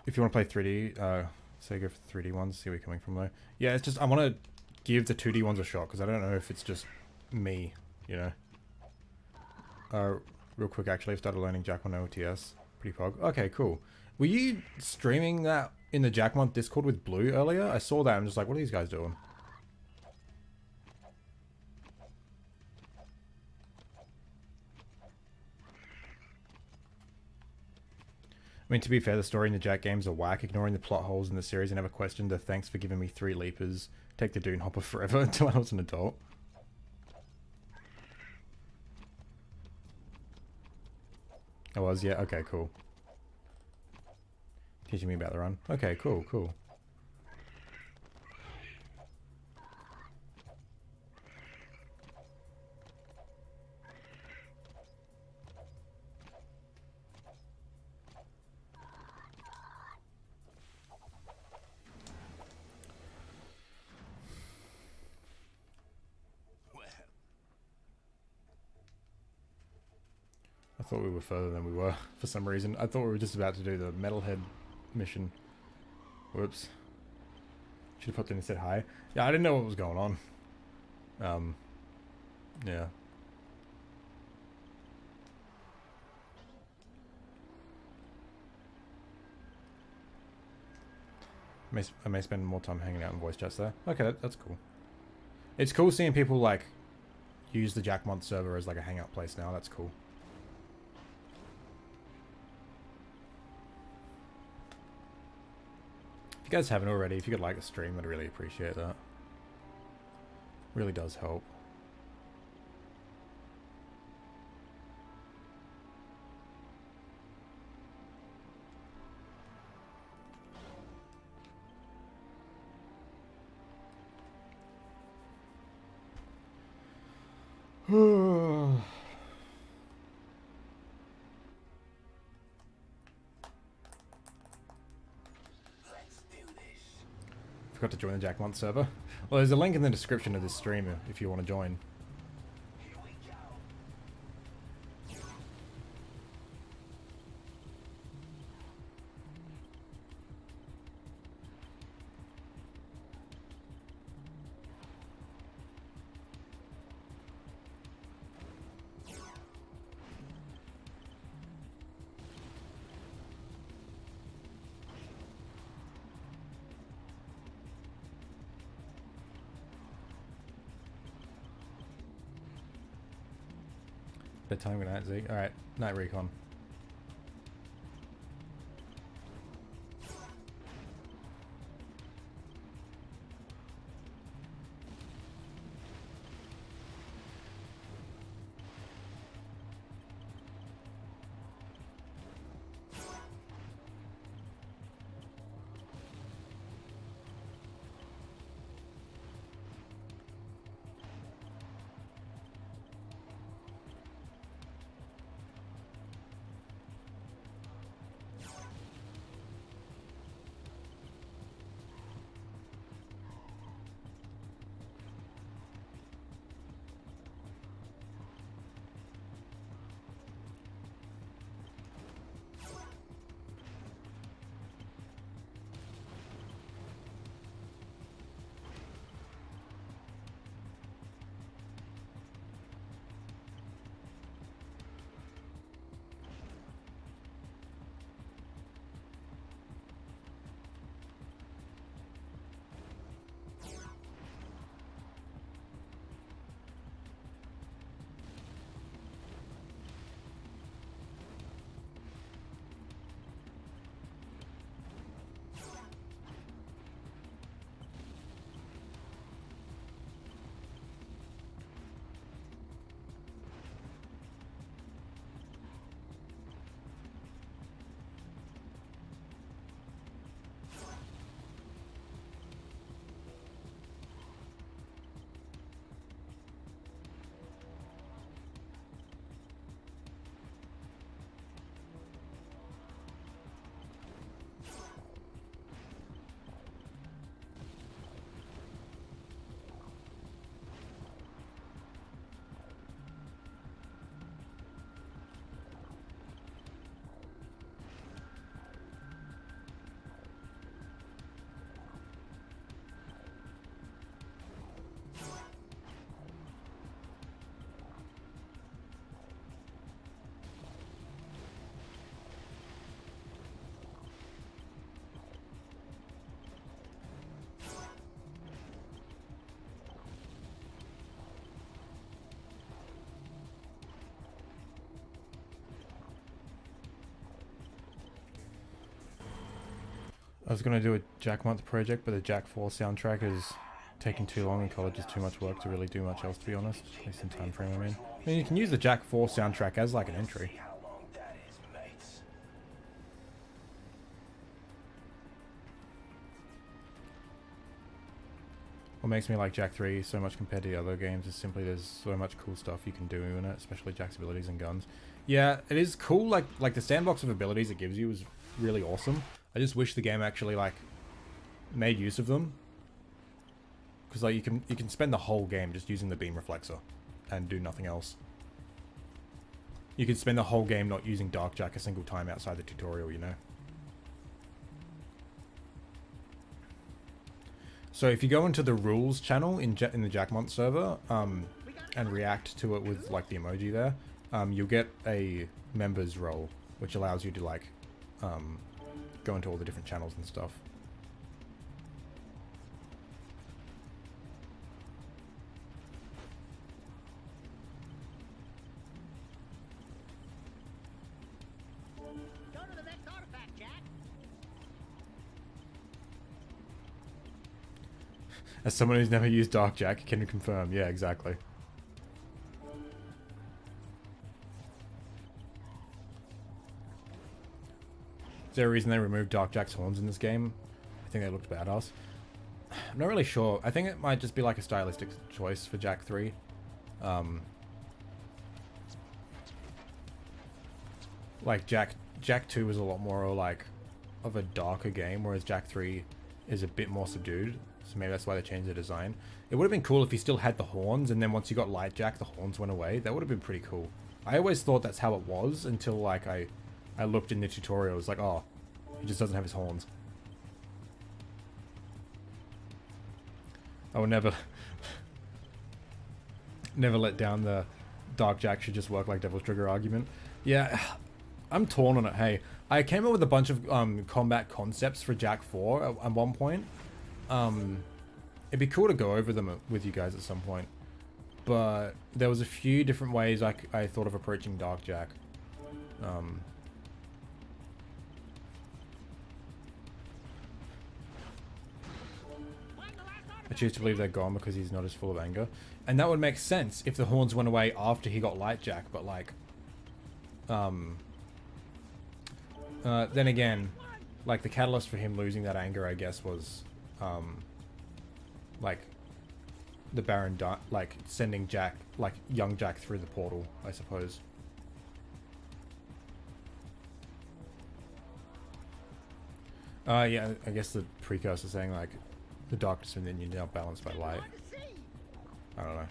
If you want to play 3D, say go for 3D ones. See where you're coming from though. Yeah, it's just I want to give the 2D ones a shot because I don't know if it's just me, you know. Real quick, actually, I've started learning Jack on OTS. Pretty pog. Okay, cool. Were you streaming that in the Jackmont Discord with Blue earlier? I saw that. I'm just like, what are these guys doing? I mean, to be fair, the story in the Jack games are whack, ignoring the plot holes in the series. I never questioned the thanks for giving me 3 leapers. Take the Dune Hopper forever until I was an adult. I was, yeah? Okay, cool. Teaching me about the run. Okay, cool, cool. I thought we were further than we were for some reason. I thought we were just about to do the Metalhead mission. Whoops. Should have popped in and said hi. Yeah, I didn't know what was going on. Yeah. I may spend more time hanging out in voice chats there. Okay, that's cool. It's cool seeing people like use the Jackmont server as like a hangout place now. That's cool. If you guys haven't already, if you could like the stream, I'd really appreciate that. Really does help. Forgot to join the Jackmont server. Well, there's a link in the description of this stream if you want to join. Bedtime, good night, Zeke. Alright, night recon. I was gonna do a Jack Month project, but the Jack 4 soundtrack is taking too long and college is too much work to really do much else, to be honest. At least in time frame, I mean. I mean, you can use the Jack 4 soundtrack as like an entry. How long that is, mates. What makes me like Jack 3 so much compared to the other games is simply there's so much cool stuff you can do in it, especially Jack's abilities and guns. Yeah, it is cool, like the sandbox of abilities it gives you is really awesome. I just wish the game actually like made use of them. Because like you can spend the whole game just using the beam reflexor and do nothing else. You could spend the whole game not using Dark Jack a single time outside the tutorial, you know. So if you go into the rules channel in the Jackmont server, and react to it with like the emoji there, you'll get a members role, which allows you to like, go into all the different channels and stuff. Go to the next artifact, Jack. As someone who's never used Dark Jack, can you confirm? Yeah, exactly. Is there a reason they removed Dark Jack's horns in this game? I think they looked badass. I'm not really sure. I think it might just be like a stylistic choice for Jack 3. Like Jack 2 was a lot more like of a darker game, whereas Jack 3 is a bit more subdued. So maybe that's why they changed the design. It would have been cool if he still had the horns, and then once you got Light Jack, the horns went away. That would have been pretty cool. I always thought that's how it was until like I looked in the tutorial. It was like, oh, he just doesn't have his horns. I would never let down the Dark Jack should just work like Devil's Trigger argument. Yeah, I'm torn on it. Hey, I came up with a bunch of combat concepts for Jack 4 at one point. It'd be cool to go over them with you guys at some point. But there was a few different ways I thought of approaching Dark Jack. I choose to believe they're gone because he's not as full of anger. And that would make sense if the horns went away after he got Light Jack, but like... then again, like the catalyst for him losing that anger, I guess, was... like the Baron like sending Jack, like young Jack through the portal, I suppose. Yeah, I guess the precursor saying like the darkness within you now balanced by light. I don't know.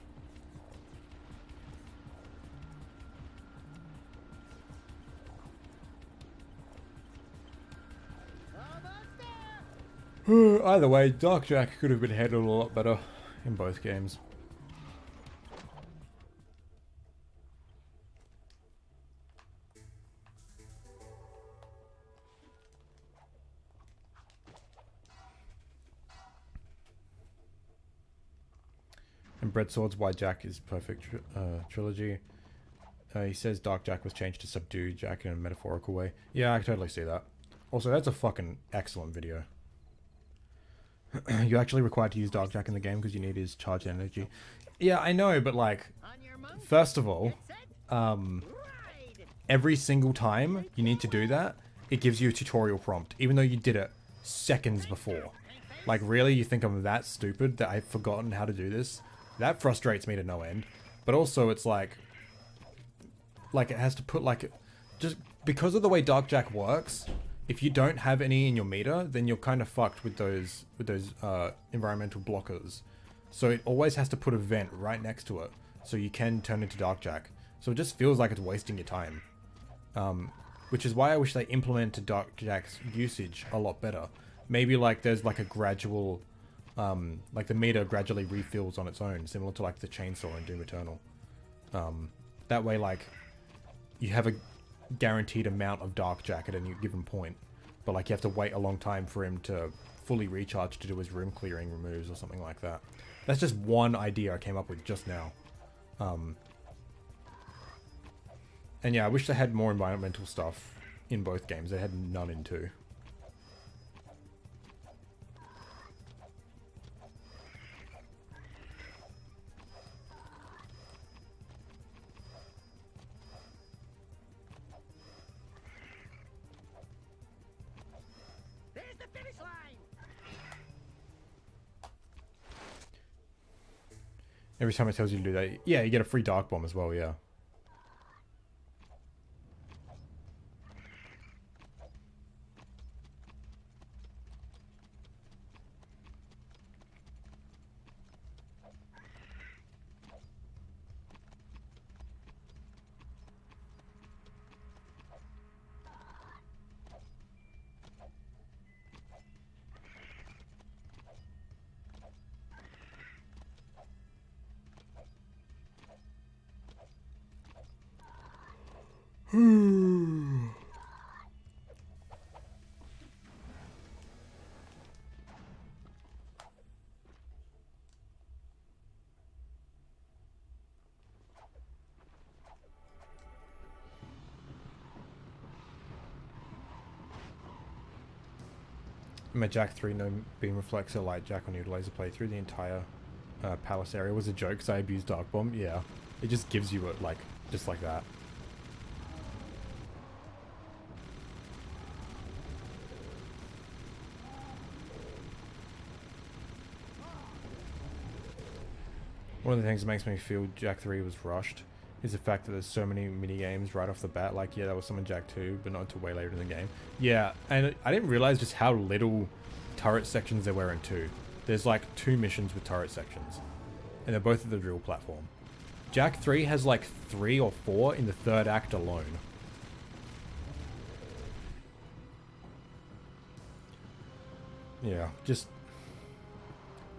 Either way, Dark Jack could have been handled a lot better in both games. And Bread Swords, why Jack is perfect trilogy. He says Dark Jack was changed to Subdue Jack in a metaphorical way. Yeah, I can totally see that. Also, that's a fucking excellent video. You're actually required to use Dark Jack in the game because you need his charged energy. Yeah, I know, but like, first of all, every single time you need to do that, it gives you a tutorial prompt, even though you did it seconds before. Like, really? You think I'm that stupid that I've forgotten how to do this? That frustrates me to no end. But also, it's like it has to put like, just because of the way Dark Jack works, if you don't have any in your meter, then you're kind of fucked with those environmental blockers. So it always has to put a vent right next to it, so you can turn into Dark Jack. So it just feels like it's wasting your time. Which is why I wish they implemented Dark Jack's usage a lot better. Maybe like there's like a gradual, like the meter gradually refills on its own, similar to like the chainsaw in Doom Eternal. That way, like, you have a guaranteed amount of Dark Jack at any given point, but like you have to wait a long time for him to fully recharge to do his room clearing removes or something like that. That's just one idea I came up with just now. And yeah, I wish they had more environmental stuff in both games. They had none in 2. Every time it tells you to do that, yeah, you get a free dark bomb as well, yeah. My Jack 3 no beam reflector light Jack on your laser playthrough. The entire palace area was a joke because I abused Dark Bomb. Yeah, it just gives you it like just like that. One of the things that makes me feel Jack 3 was rushed is the fact that there's so many mini games right off the bat. Like, yeah, there was some in Jack 2, but not until way later in the game. Yeah, and I didn't realize just how little turret sections there were in 2. There's like 2 missions with turret sections, and they're both at the drill platform. Jack 3 has like 3 or 4 in the 3rd act alone. Yeah, just...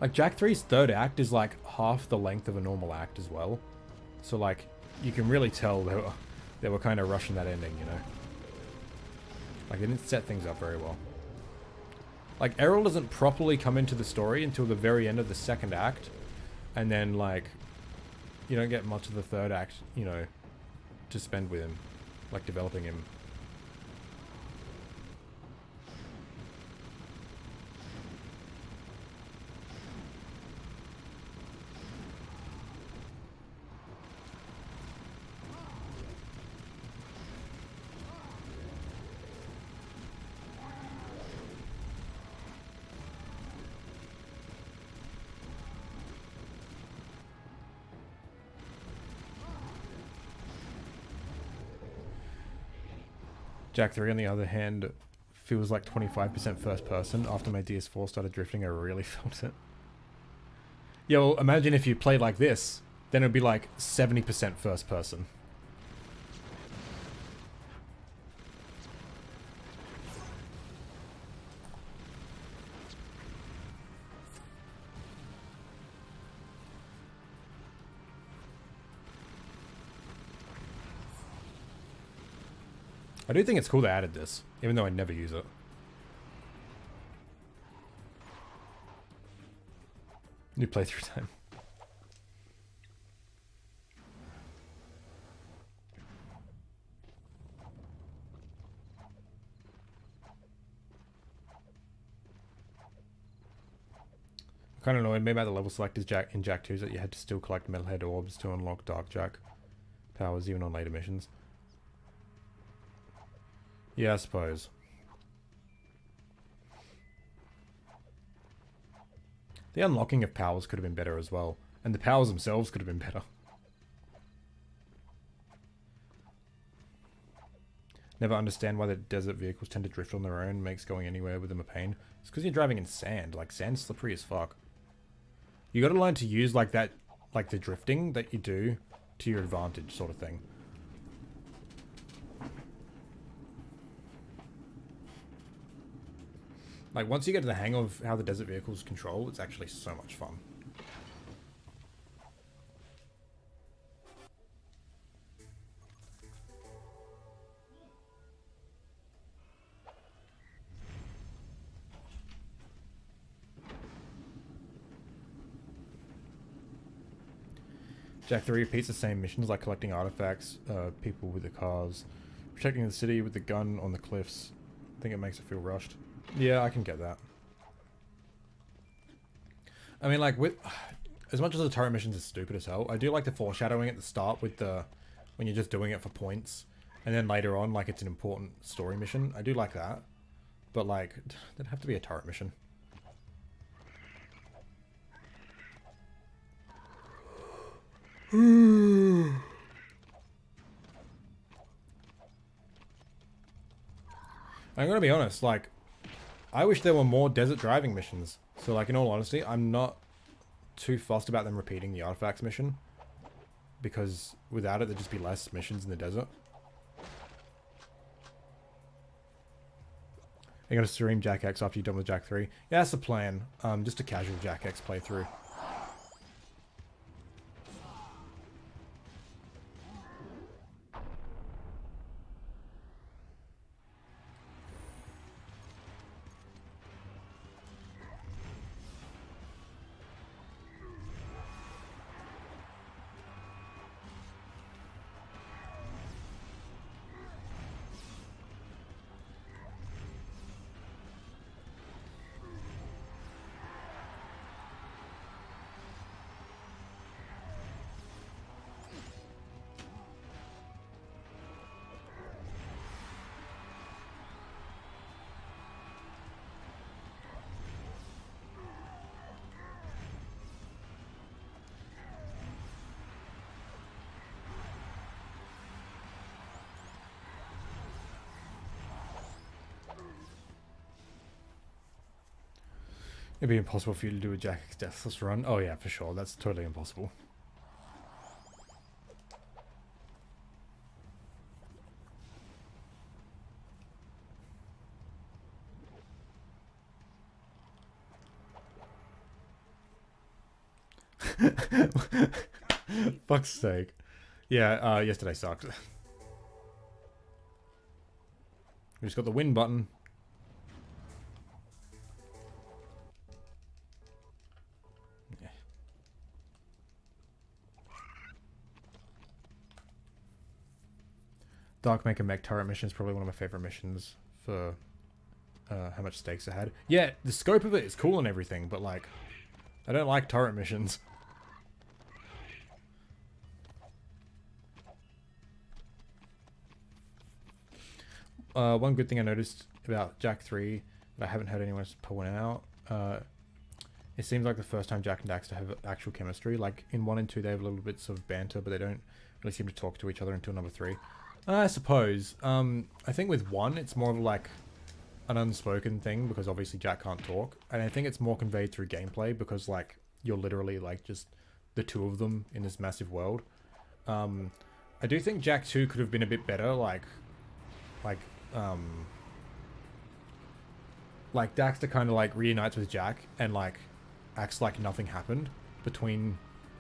like, Jack 3's 3rd act is like half the length of a normal act as well. So like, you can really tell they were kind of rushing that ending, you know? Like, they didn't set things up very well. Like, Errol doesn't properly come into the story until the very end of the 2nd act. And then, like, you don't get much of the 3rd act, you know, to spend with him. Like, developing him. Jack 3, on the other hand, feels like 25% first person. After my DS4 started drifting, I really felt it. Yeah, well, imagine if you played like this, then it would be like 70% first person. I do think it's cool they added this, even though I never use it. New playthrough time. Kind of annoyed me about the level selectors in Jack 2 is that you had to still collect metalhead orbs to unlock Dark Jack powers even on later missions. Yeah, I suppose. The unlocking of powers could have been better as well. And the powers themselves could have been better. Never understand why the desert vehicles tend to drift on their own. Makes going anywhere with them a pain. It's because you're driving in sand. Like, sand's slippery as fuck. You gotta learn to use, like, that... like, the drifting that you do to your advantage, sort of thing. Like, once you get to the hang of how the desert vehicles control, it's actually so much fun. Jack 3 repeats the same missions, like collecting artifacts, people with the cars, protecting the city with the gun on the cliffs. I think it makes it feel rushed. Yeah, I can get that. I mean, like, with... as much as the turret missions are stupid as hell, I do like the foreshadowing at the start with the... when you're just doing it for points. And then later on, like, it's an important story mission. I do like that. But, like, it'd have to be a turret mission. I'm gonna be honest, like, I wish there were more desert driving missions. So, like, in all honesty, I'm not too fussed about them repeating the artifacts mission. Because without it, there'd just be less missions in the desert. You're gonna stream Jack X after you're done with Jack 3. Yeah, that's the plan. Just a casual Jack X playthrough. It'd be impossible for you to do a Jack X Deathless run. Oh yeah, for sure. That's totally impossible. Fuck's sake. Yeah, yesterday sucked. We just got the win button. Yeah. Darkmaker mech turret mission is probably one of my favorite missions for how much stakes it had. Yeah, the scope of it is cool and everything, but like, I don't like turret missions. One good thing I noticed about Jack 3 that I haven't heard anyone point out, it seems like the first time Jack and Daxter have actual chemistry. Like in 1 and 2 they have little bits of banter, but they don't really seem to talk to each other until number 3. I suppose. I think with 1 it's more of like an unspoken thing because obviously Jack can't talk. And I think it's more conveyed through gameplay because like you're literally like just the two of them in this massive world. I do think Jack 2 could have been a bit better, like Daxter kind of like reunites with Jack and like acts like nothing happened between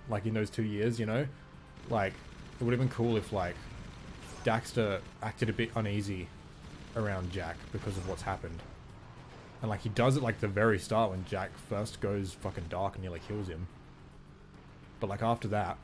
like in those 2 years, you know? Like it would have been cool if like Daxter acted a bit uneasy around Jack because of what's happened. And like he does it like the very start when Jack first goes fucking dark and nearly kills him. But like after that,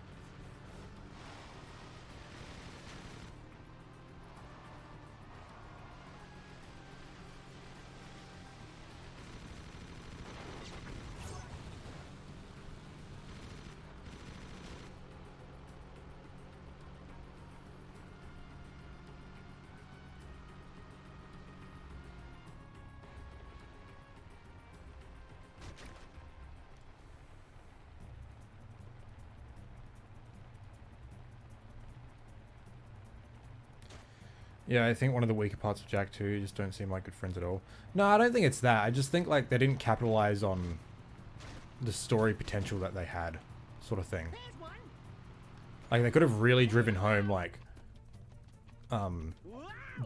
yeah, I think one of the weaker parts of Jack 2 just don't seem like good friends at all. No, I don't think it's that. I just think like they didn't capitalize on the story potential that they had, sort of thing. There's one. Like they could have really driven home like Wow.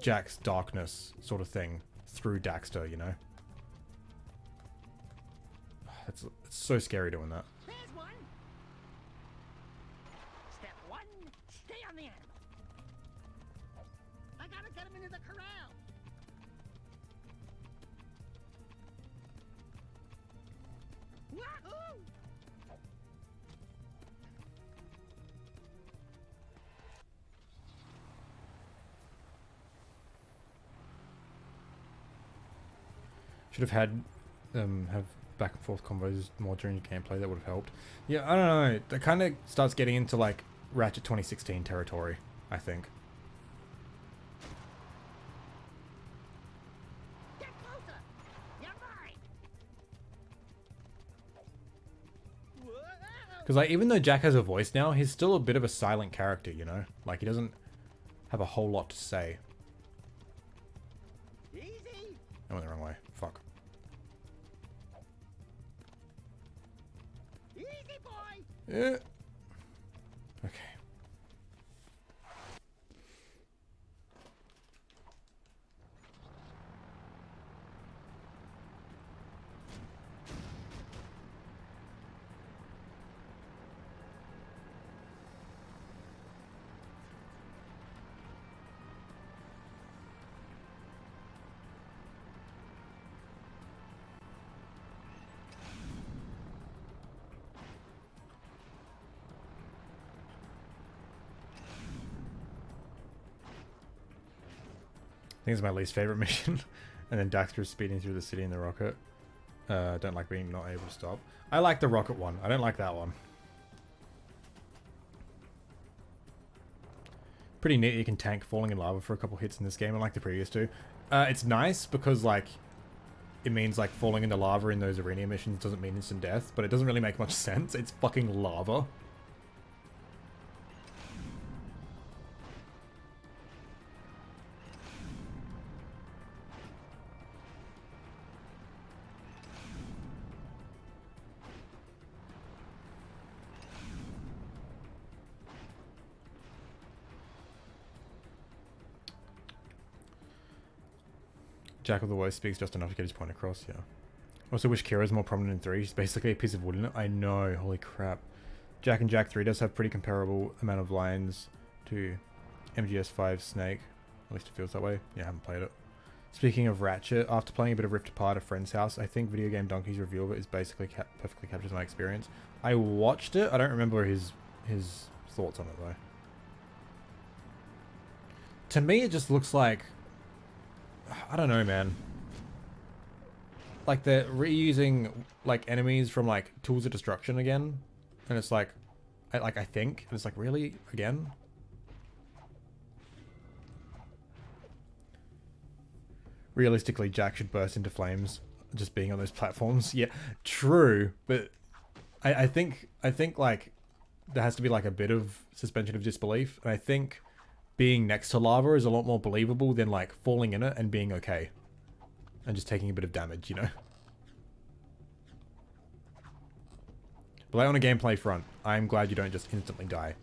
Jack's darkness sort of thing through Daxter, you know? It's so scary doing that. There's one. Step 1, stay on the animal. I gotta get him into the corral. Wahoo! Should have had have back and forth combos more during your gameplay. That would have helped. Yeah, I don't know. That kind of starts getting into like Ratchet 2016 territory, I think. Get closer. You're mine. Because like, even though Jack has a voice now, he's still a bit of a silent character, you know? Like, he doesn't have a whole lot to say. Easy. I went the wrong way. Fuck. Easy, boy. Yeah. Okay. I think it's my least favorite mission. And then Daxter is speeding through the city in the rocket. Don't like being not able to stop. I like the rocket one. I don't like that one. Pretty neat you can tank falling in lava for a couple hits in this game, unlike the previous two. It's nice because, like, it means, like, falling into lava in those arena missions doesn't mean instant death, but it doesn't really make much sense. It's fucking lava. Jack of the Voice speaks just enough to get his point across, yeah. Also wish Kira's more prominent in 3. She's basically a piece of wood in it. I know, holy crap. Jack and Jack 3 does have pretty comparable amount of lines to MGS5 Snake. At least it feels that way. Yeah, I haven't played it. Speaking of Ratchet, after playing a bit of Rift Apart at a friend's house, I think Video Game Donkey's review of it is basically perfectly captures my experience. I watched it. I don't remember his thoughts on it, though. To me, it just looks like... I don't know, man. Like, they're reusing, like, enemies from, like, Tools of Destruction again. And it's like... I think. And it's like, really? Again? Realistically, Jack should burst into flames just being on those platforms. Yeah, true. But I think, like, there has to be, like, a bit of suspension of disbelief. And I think being next to lava is a lot more believable than, like, falling in it and being okay. And just taking a bit of damage, you know? But, like, on a gameplay front, I'm glad you don't just instantly die.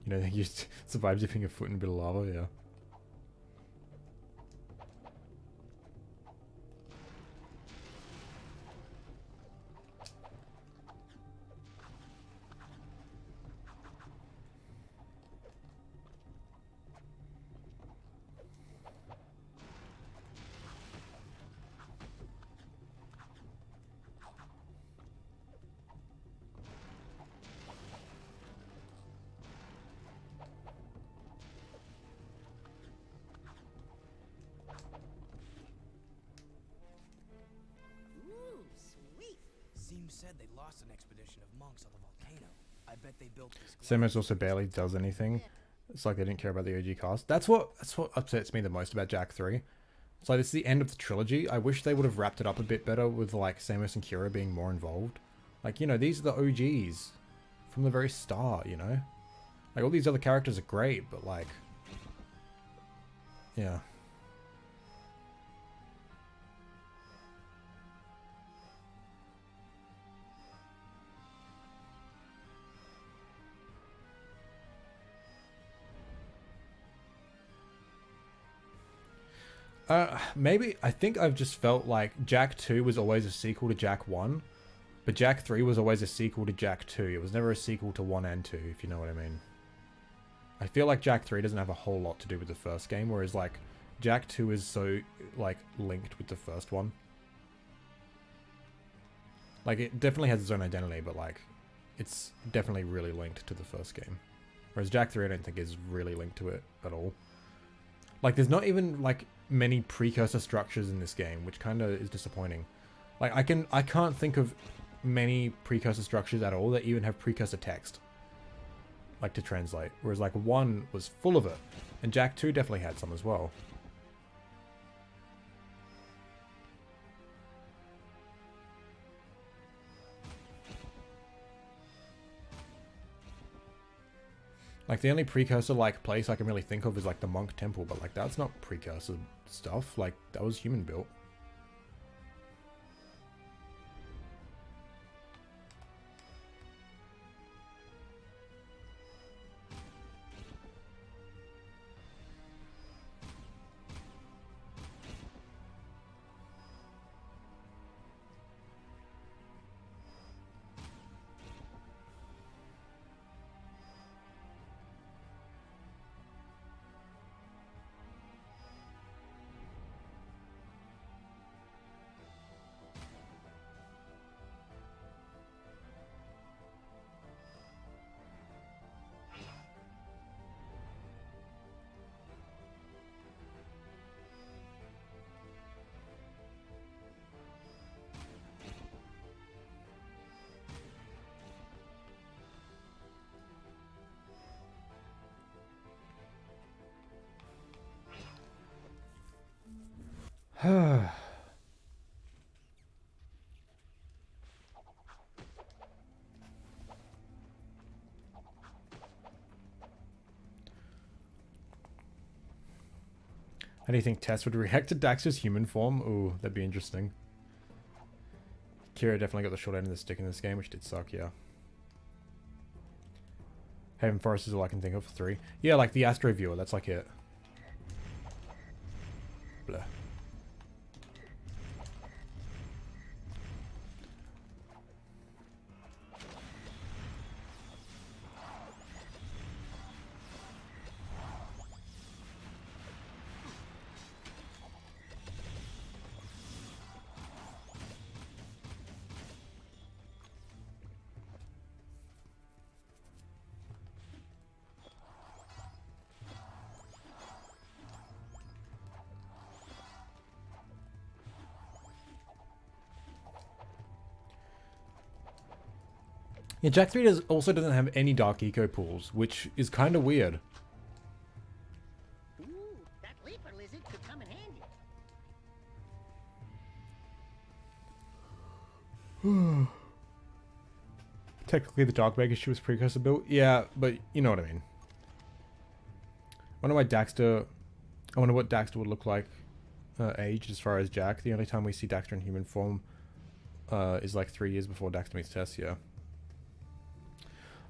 You know, you survive dipping your foot in a bit of lava, yeah. Ooh, sweet. Seems said they lost an expedition of monks on the volcano. I bet they built this. Samus also barely does anything. It's like they didn't care about the OG cast. That's what upsets me the most about Jak 3. It's like, this is the end of the trilogy. I wish they would have wrapped it up a bit better with, like, Samus and Kira being more involved. Like, you know, these are the OGs from the very start, you know? Like, all these other characters are great, but, like... yeah. Maybe, I think I've just felt like Jak 2 was always a sequel to Jak 1, but Jak 3 was always a sequel to Jak 2. It was never a sequel to 1 and 2, if you know what I mean. I feel like Jak 3 doesn't have a whole lot to do with the first game, whereas, like, Jak 2 is so, like, linked with the first one. Like, it definitely has its own identity, but, like, it's definitely really linked to the first game. Whereas Jak 3 I don't think is really linked to it at all. Like, there's not even, like, many precursor structures in this game, which kind of is disappointing. Like, I can't think of many precursor structures at all that even have precursor text. like to translate, whereas like 1 was full of it, and Jak 2 definitely had some as well. Like the only precursor like place I can really think of is like the monk temple, but like that's not precursor stuff, like that was human built. How do you think Tess would react to Daxter's human form? Ooh, that'd be interesting. Kira definitely got the short end of the stick in this game, which did suck, yeah. Haven Forest is all I can think of for 3. Yeah, like the Astro Viewer, that's like it. Blah. Yeah, Jak 3 also doesn't have any dark eco pools, which is kind of weird. Ooh, that leaper lizard could come in handy. Technically, the Dark Maker she was precursor built. Yeah, but you know what I mean. I wonder what Daxter would look like aged as far as Jak. The only time we see Daxter in human form is like 3 years before Daxter meets Tess, yeah.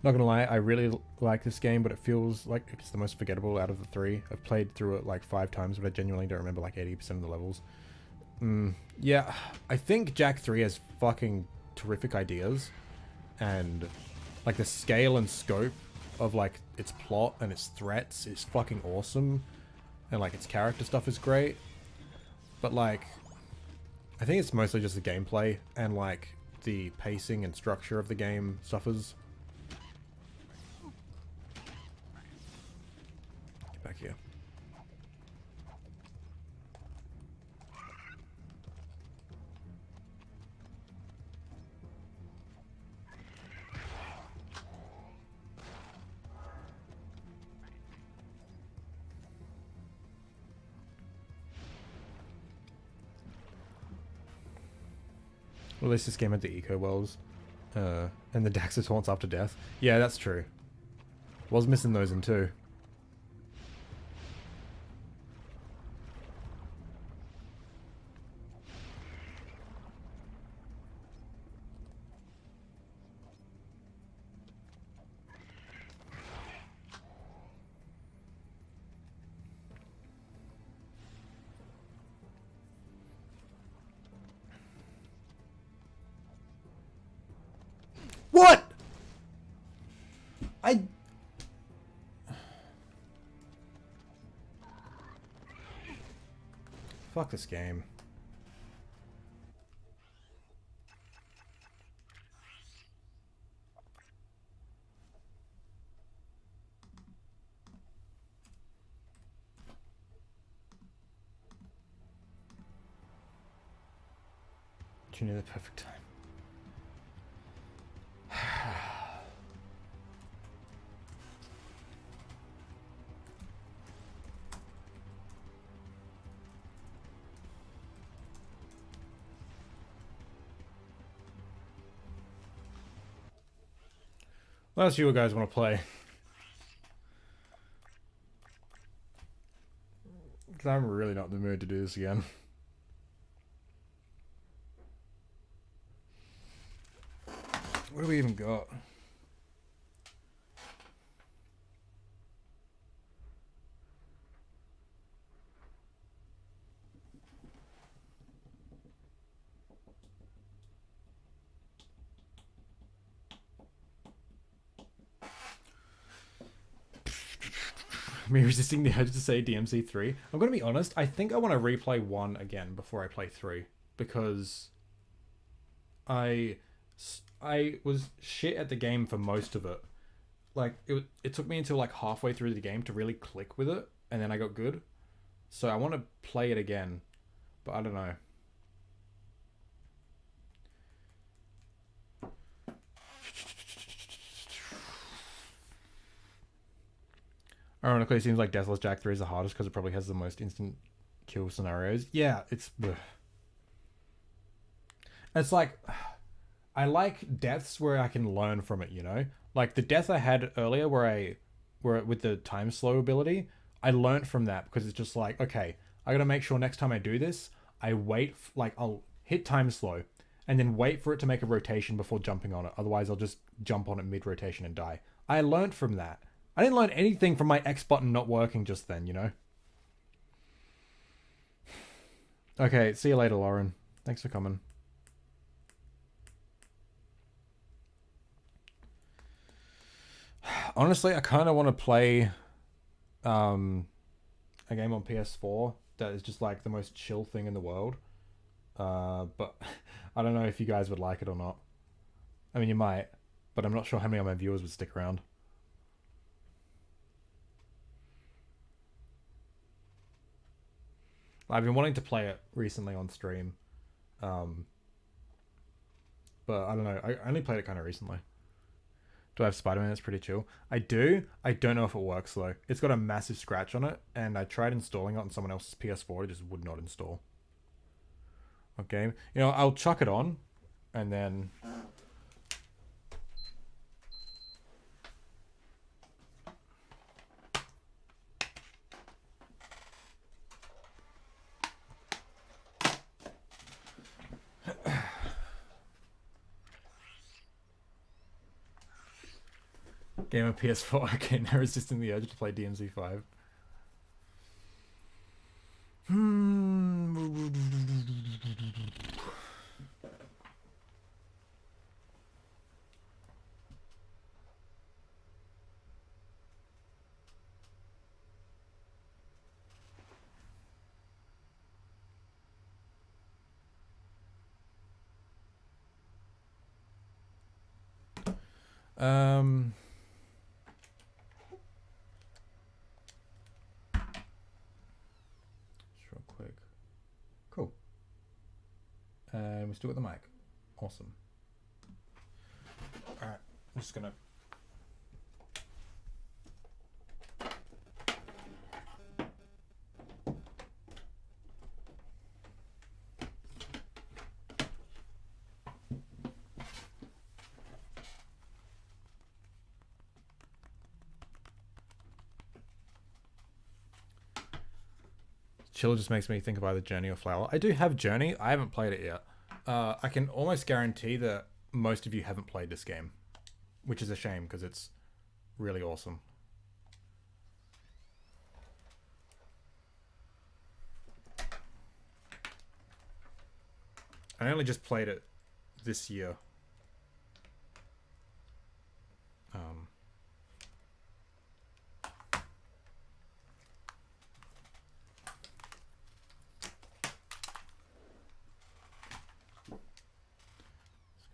Not gonna lie, I really like this game, but it feels like it's the most forgettable out of the 3. I've played through it like 5 times, but I genuinely don't remember like 80% of the levels. Yeah, I think Jak 3 has fucking terrific ideas, and like the scale and scope of like its plot and its threats is fucking awesome, and like its character stuff is great, but like I think it's mostly just the gameplay and like the pacing and structure of the game suffers. Get back here. Well, at least this game had the eco wells, and the Daxter taunts after death. Yeah, that's true. Was missing those in 2. What? Fuck this game. Tune in the perfect time. What else do you guys want to play? Because I'm really not in the mood to do this again. What do we even got? Me resisting the urge to say DMC3. I'm going to be honest, I think I want to replay 1 again before I play 3. Because I was shit at the game for most of it. Like, it took me until like halfway through the game to really click with it. And then I got good. So I want to play it again. But I don't know. Ironically, it seems like Deathless Jack 3 is the hardest because it probably has the most instant kill scenarios. Yeah, it's... Ugh. It's like... I like deaths where I can learn from it, you know? Like, the death I had earlier where with the time slow ability, I learned from that because it's just like, okay, I gotta make sure next time I do this, I wait... Like, I'll hit time slow and then wait for it to make a rotation before jumping on it. Otherwise, I'll just jump on it mid-rotation and die. I learned from that. I didn't learn anything from my X button not working just then, you know? Okay, see you later, Lauren. Thanks for coming. Honestly, I kind of want to play a game on PS4 that is just like the most chill thing in the world. But I don't know if you guys would like it or not. I mean, you might, but I'm not sure how many of my viewers would stick around. I've been wanting to play it recently on stream. But I don't know. I only played it kind of recently. Do I have Spider-Man that's pretty chill? I do. I don't know if it works though. It's got a massive scratch on it, and I tried installing it on someone else's PS4. It just would not install. Okay. You know, I'll chuck it on, and then... Game on PS4. Okay, now resisting the urge to play DMZ5. Just real quick. Cool. And we still got the mic. Awesome. Alright, I'm just gonna... Chill just makes me think of either Journey or Flower. I do have Journey. I haven't played it yet. I can almost guarantee that most of you haven't played this game, which is a shame because it's really awesome. I only just played it this year.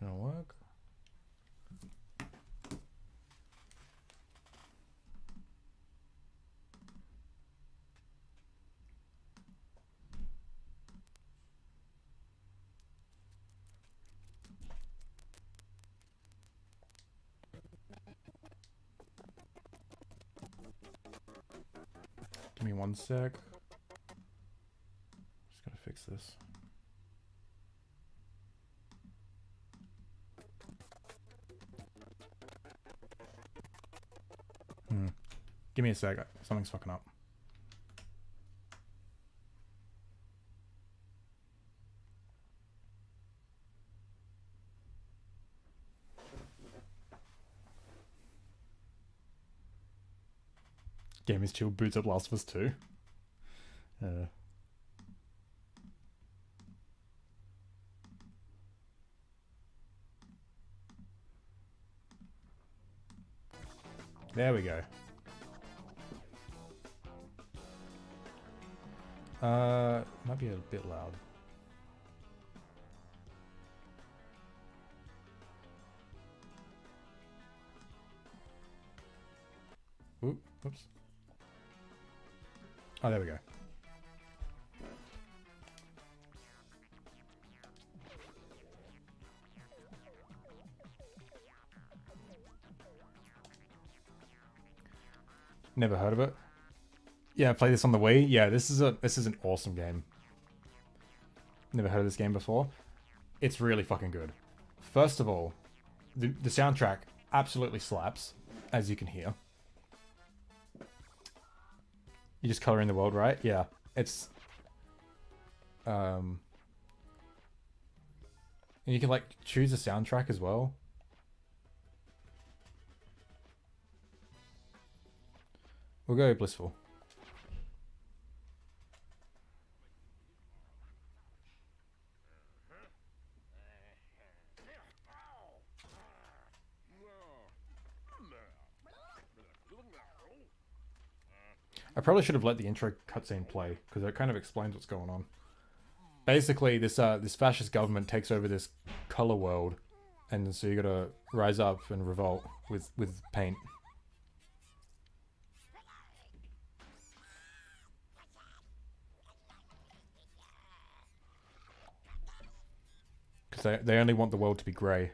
It's gonna work. Give me 1 sec. Just gotta fix this. Give me a sec. Something's fucking up. Game is chill. Boots up Last of Us 2. There we go. Might be a bit loud. Oops. Oh, there we go. Never heard of it. Yeah, play this on the Wii. Yeah, this is an awesome game. Never heard of this game before. It's really fucking good. First of all, the soundtrack absolutely slaps, as you can hear. You just color in the world, right? Yeah, it's and you can like choose a soundtrack as well. We'll go Blissful. I probably should have let the intro cutscene play because it kind of explains what's going on. Basically, this fascist government takes over this color world, and so you gotta rise up and revolt with paint. Because they only want the world to be grey.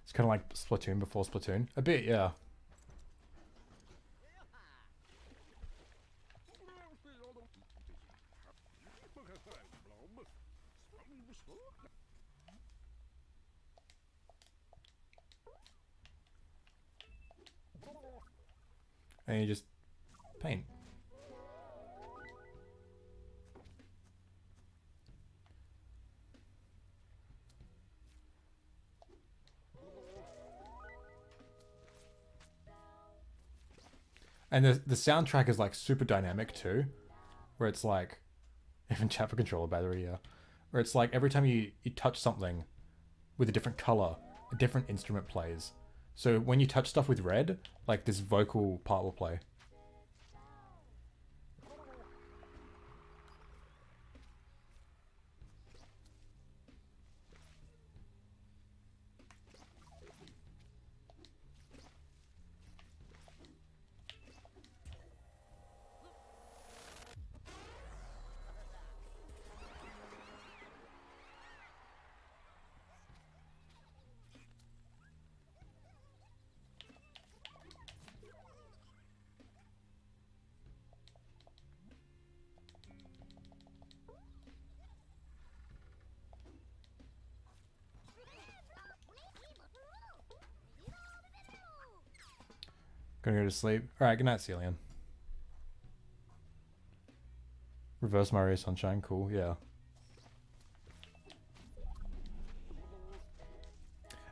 It's kind of like Splatoon before Splatoon. A bit, yeah. And you just paint. And the soundtrack is like super dynamic too, where it's like, even chat for controller battery, yeah, where it's like every time you touch something with a different color, a different instrument plays. So when you touch stuff with red, like this vocal part will play. Gonna go to sleep. Alright, good night, Celian. Reverse Mario Sunshine, cool, yeah.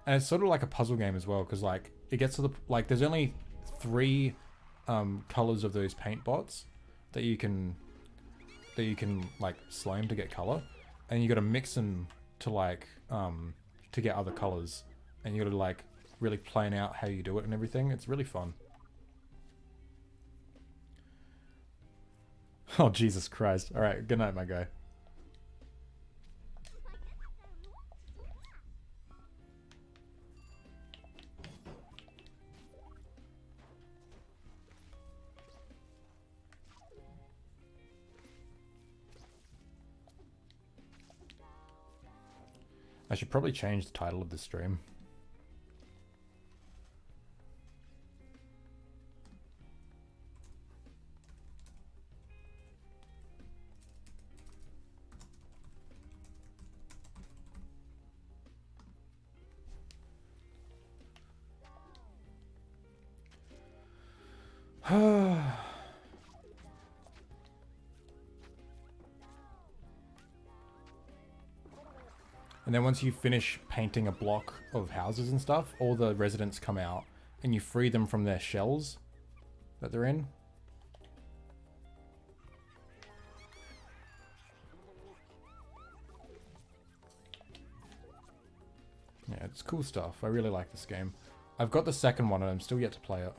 And it's sort of like a puzzle game as well, because like it gets to the like there's only 3 colors of those paint bots that you can like slime to get color, and you got to mix them to like to get other colors, and you got to like really plan out how you do it and everything. It's really fun. Oh, Jesus Christ. Alright, good night, my guy. I should probably change the title of this stream. And then once you finish painting a block of houses and stuff, all the residents come out and you free them from their shells that they're in. Yeah, it's cool stuff. I really like this game. I've got the second one and I'm still yet to play it.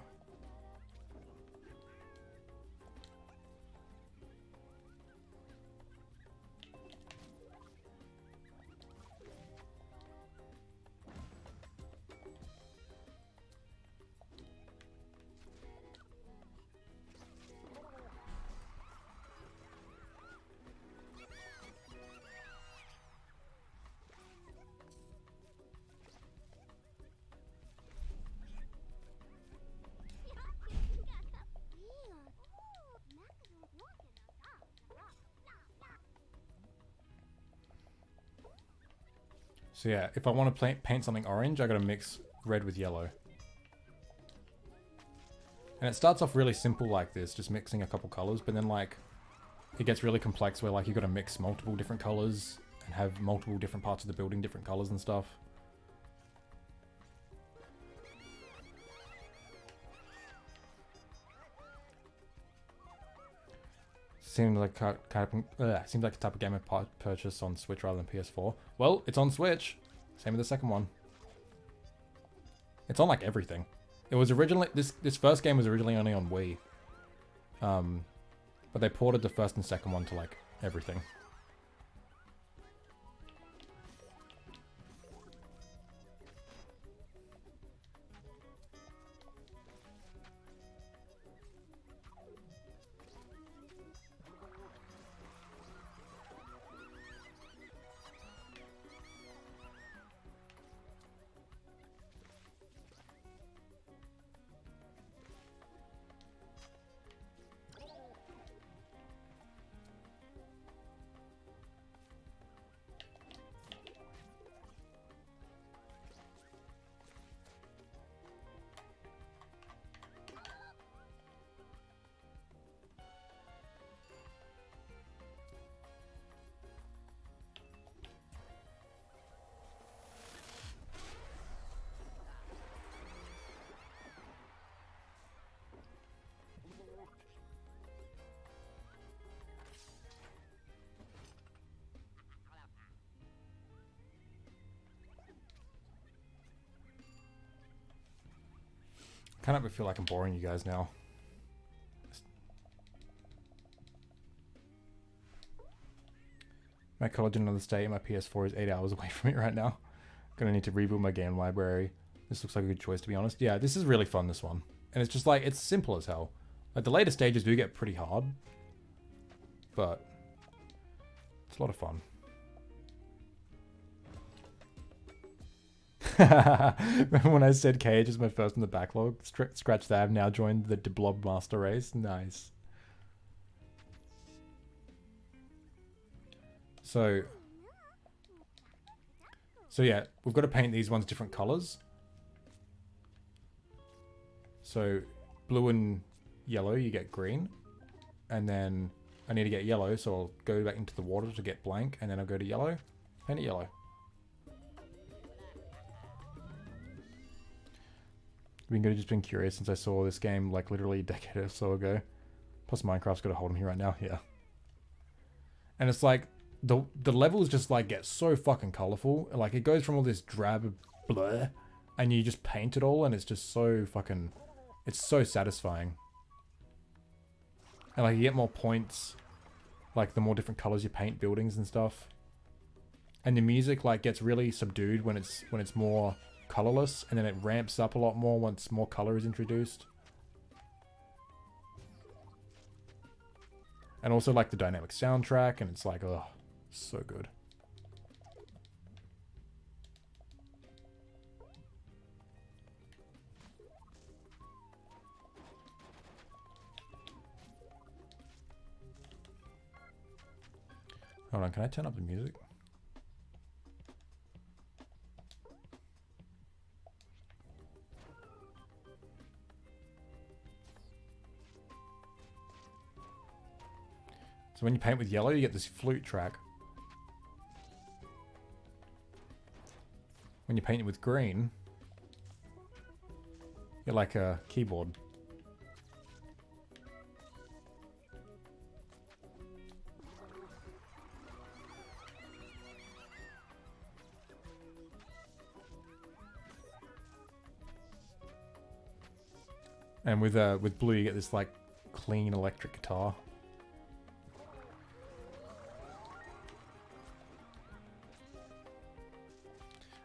So yeah, if I want to paint something orange, I gotta mix red with yellow. And it starts off really simple like this, just mixing a couple colors, but then like, it gets really complex where like you gotta mix multiple different colors and have multiple different parts of the building, different colors and stuff. Seems like seems like a type of game I purchase on Switch rather than PS4. Well, it's on Switch. Same with the second one. It's on like everything. It was originally this first game was originally only on Wii. But they ported the first and second one to like everything. Kind of feel like I'm boring you guys now. My college in another state and my PS4 is 8 hours away from it right now. Gonna need to reboot my game library. This looks like a good choice, to be honest. Yeah, this is really fun, this one. And it's just like, it's simple as hell. Like, the later stages do get pretty hard. But it's a lot of fun. Remember when I said Cage is my first in the backlog? Scratch that, I've now joined the Blob Master Race. Nice. So yeah, we've got to paint these ones different colors. So blue and yellow, you get green. And then I need to get yellow, so I'll go back into the water to get blank, and then I'll go to yellow, paint it yellow. I've just been curious since I saw this game like literally a decade or so ago. Plus Minecraft's got a hold on me right now, yeah. And it's like, the levels just like get so fucking colorful. Like it goes from all this drab blur, and you just paint it all, and it's just so fucking, it's so satisfying. And like you get more points, like the more different colors you paint buildings and stuff. And the music like gets really subdued when it's more colorless, and then it ramps up a lot more once more color is introduced. And also like the dynamic soundtrack, and it's like, oh, so good. Hold on, can I turn up the music? So when you paint with yellow, you get this flute track. When you paint it with green, you get like a keyboard. And with blue, you get this like clean electric guitar.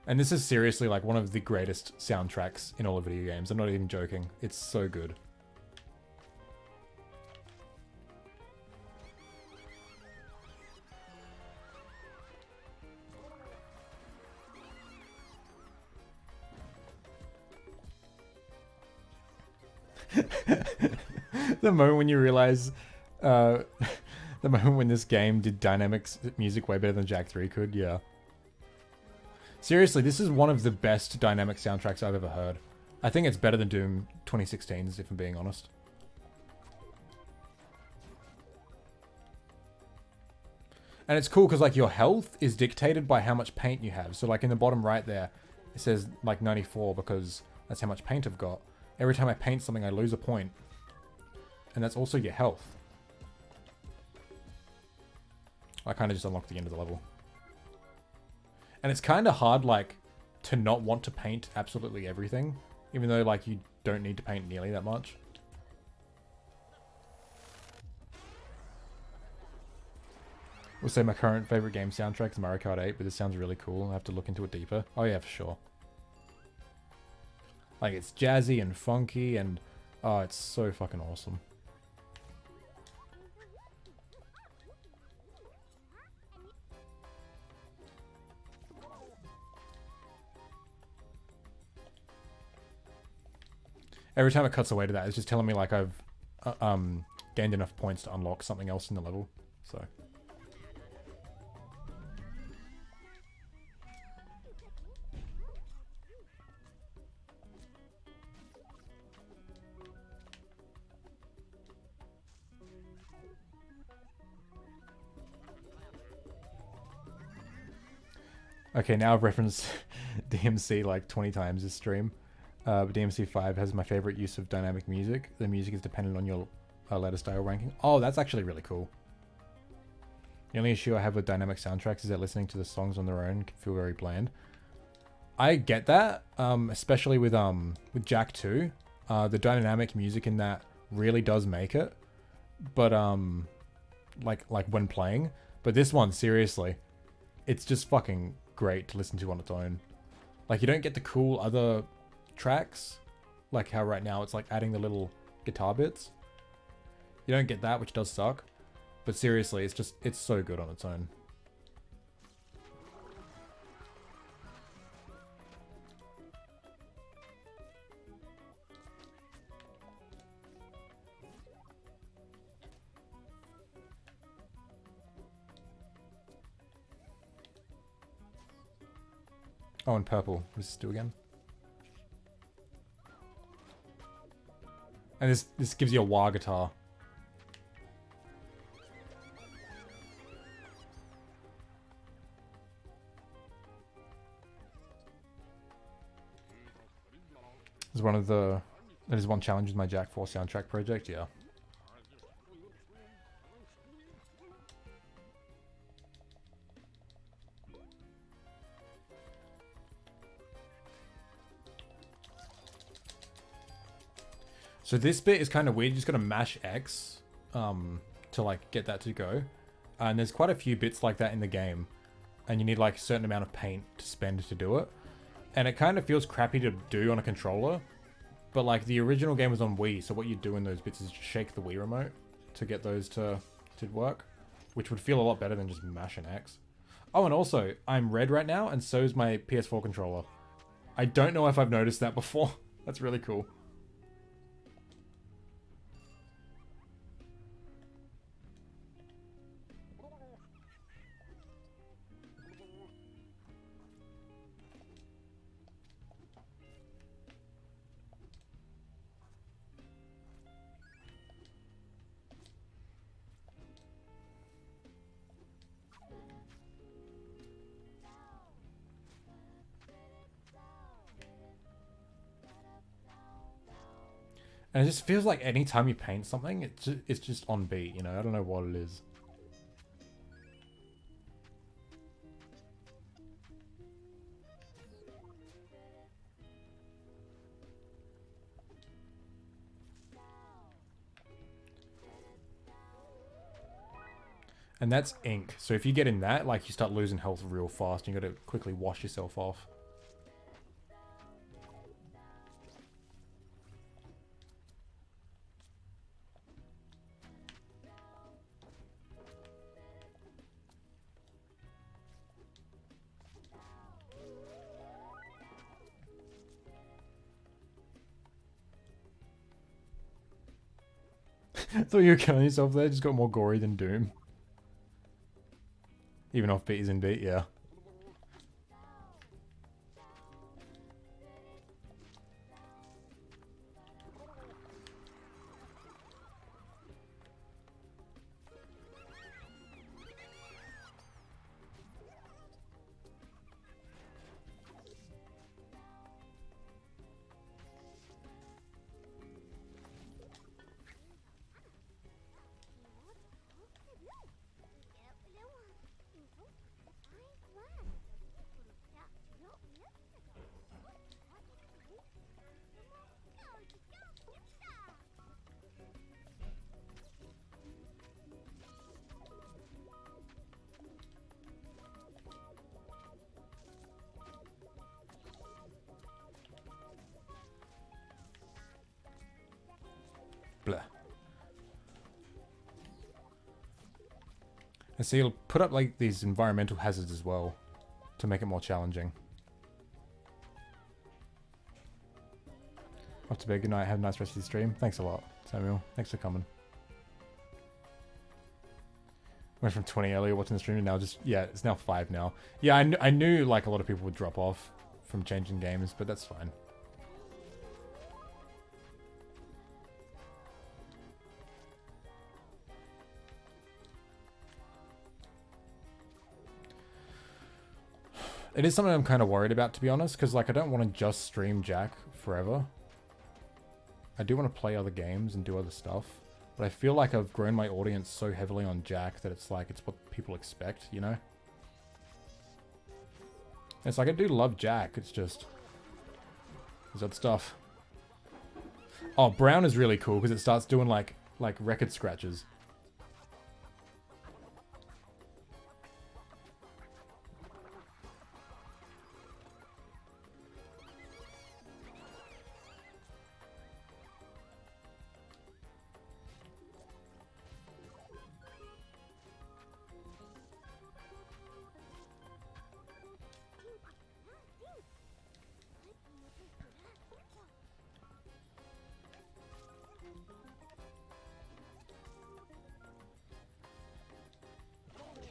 And this is seriously like one of the greatest soundtracks in all of video games. I'm not even joking. It's so good. The moment when you realize, the moment when this game did dynamic music way better than Jak 3 could, yeah. Seriously, this is one of the best dynamic soundtracks I've ever heard. I think it's better than Doom 2016's, if I'm being honest. And it's cool because like your health is dictated by how much paint you have. So like in the bottom right there, it says like 94 because that's how much paint I've got. Every time I paint something, I lose a point. And that's also your health. I kind of just unlocked the end of the level. And it's kind of hard, like, to not want to paint absolutely everything. Even though, like, you don't need to paint nearly that much. We'll say my current favorite game soundtrack is Mario Kart 8, but this sounds really cool. I have to look into it deeper. Oh yeah, for sure. Like, it's jazzy and funky and... oh, it's so fucking awesome. Every time it cuts away to that, it's just telling me like I've gained enough points to unlock something else in the level. So. Okay, now I've referenced DMC like 20 times this stream. But DMC 5 has my favorite use of dynamic music. The music is dependent on your letter style ranking. Oh, that's actually really cool. The only issue I have with dynamic soundtracks is that listening to the songs on their own can feel very bland. I get that, especially with Jak 2. The dynamic music in that really does make it. But like when playing. But this one, seriously, it's just fucking great to listen to on its own. Like you don't get the cool other tracks, like how right now it's like adding the little guitar bits. You don't get that, which does suck. But seriously, it's so good on its own. Oh, and purple. What does this do again? And this gives you a wah guitar. That is one challenge with my Jak 4 soundtrack project, yeah. So this bit is kind of weird. You just gotta mash X to like get that to go. And there's quite a few bits like that in the game. And you need like a certain amount of paint to spend to do it. And it kind of feels crappy to do on a controller. But like the original game was on Wii, so what you do in those bits is just shake the Wii remote to get those to work. Which would feel a lot better than just mashing X. Oh, and also, I'm red right now, and so is my PS4 controller. I don't know if I've noticed that before. That's really cool. And it just feels like anytime you paint something, it's just on beat, you know? I don't know what it is. And that's ink. So if you get in that, like, you start losing health real fast. You gotta quickly wash yourself off. I thought you were killing yourself there. Just got more gory than Doom. Even off beat is in beat, yeah. Blah. And so you'll put up like these environmental hazards as well to make it more challenging. Off to bed. Good night. Have a nice rest of the stream. Thanks a lot, Samuel. Thanks for coming. Went from 20 earlier watching the stream and now just, yeah, it's now 5 now. Yeah, I knew like a lot of people would drop off from changing games, but that's fine. It is something I'm kind of worried about, to be honest, because like I don't want to just stream Jack forever. I do want to play other games and do other stuff, but I feel like I've grown my audience so heavily on Jack that it's like it's what people expect, you know? It's like I do love Jack, it's just there's other stuff. Oh, Brown is really cool because it starts doing like record scratches.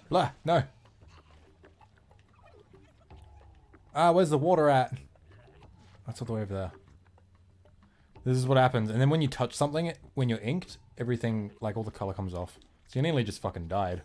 Blah, no. Ah, where's the water at? That's all the way over there. This is what happens. And then when you touch something, when you're inked, everything, like all the color comes off. So you nearly just fucking died.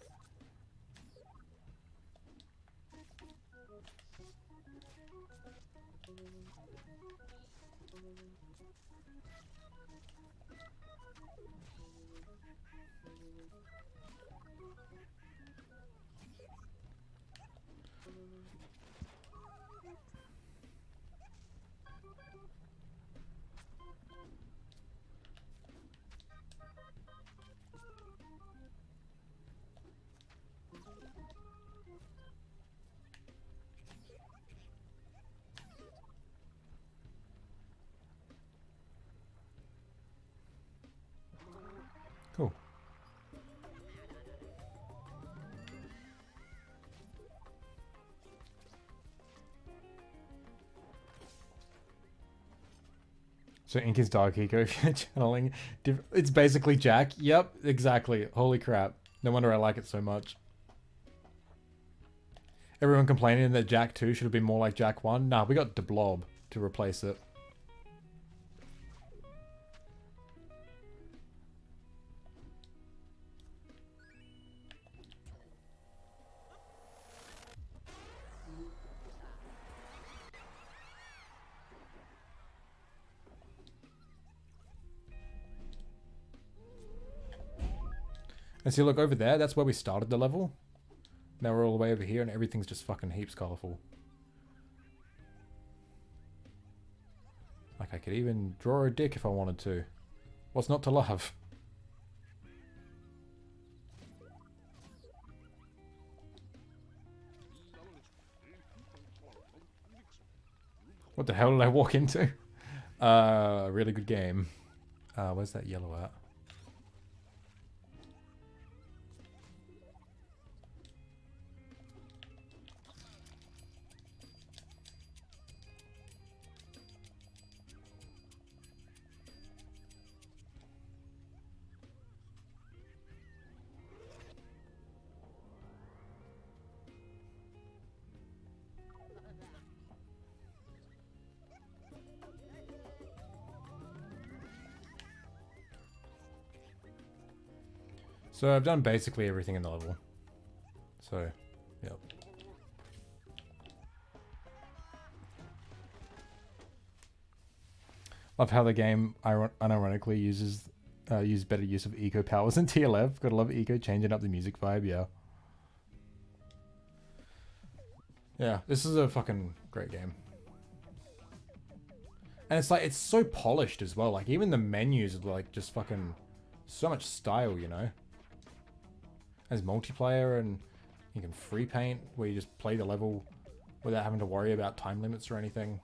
Cool. So ink is dark eco if you're channeling. It's basically Jack. Yep, exactly. Holy crap. No wonder I like it so much. Everyone complaining that Jack 2 should have been more like Jack 1. Nah, we got the Blob to replace it. And see, look over there, that's where we started the level. Now we're all the way over here and everything's just fucking heaps colourful. Like I could even draw a dick if I wanted to. What's not to love? What the hell did I walk into? Really good game. Where's that yellow at? So I've done basically everything in the level. So, yep. Love how the game unironically uses better use of eco powers in TLF. Gotta love eco changing up the music vibe, yeah. Yeah, this is a fucking great game. And it's like, it's so polished as well. Like, even the menus are like just fucking so much style, you know? There's multiplayer and you can free paint where you just play the level without having to worry about time limits or anything.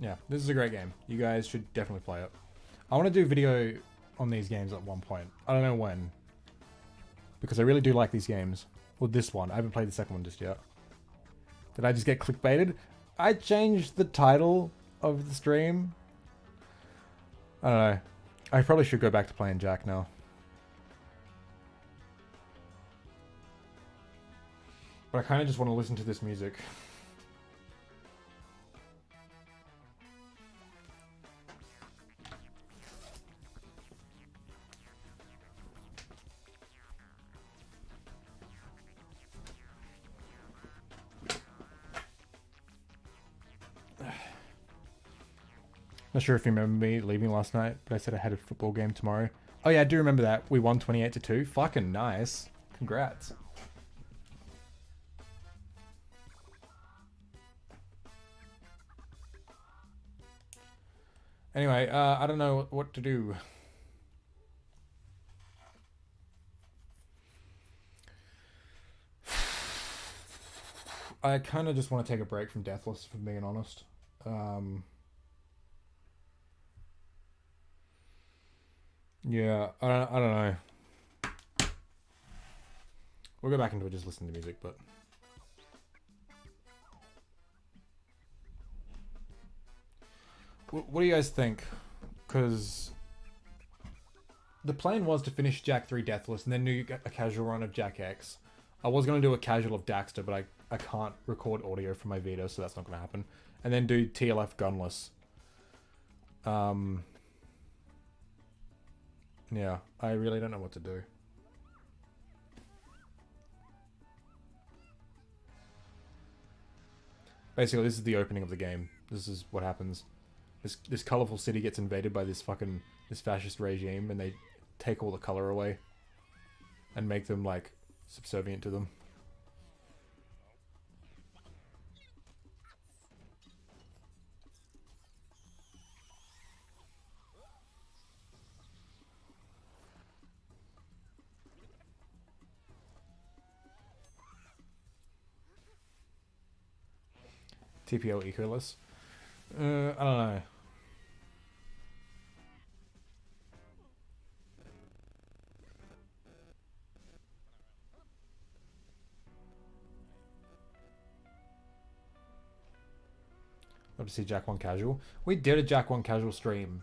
Yeah, this is a great game. You guys should definitely play it. I want to do video on these games at one point. I don't know when. Because I really do like these games. Well, this one. I haven't played the second one just yet. Did I just get clickbaited? I changed the title of the stream. I don't know. I probably should go back to playing Jack now. But I kind of just want to listen to this music. Not sure if you remember me leaving last night, but I said I had a football game tomorrow. Oh yeah, I do remember that. We won 28-2. Fucking nice. Congrats. Anyway, I don't know what to do. I kind of just want to take a break from Deathless, if I'm being honest. Yeah, I don't know. We'll go back into it, just listen to music, but... What do you guys think? Because... the plan was to finish Jack 3 Deathless and then do a casual run of Jack X. I was going to do a casual of Daxter, but I can't record audio from my Vita, so that's not going to happen. And then do TLF Gunless. Yeah, I really don't know what to do. Basically, this is the opening of the game. This is what happens. This colorful city gets invaded by this fascist regime, and they take all the color away and make them like subservient to them. TPO ecoless. I don't know. Love to see Jack 1 Casual. We did a Jack 1 Casual stream.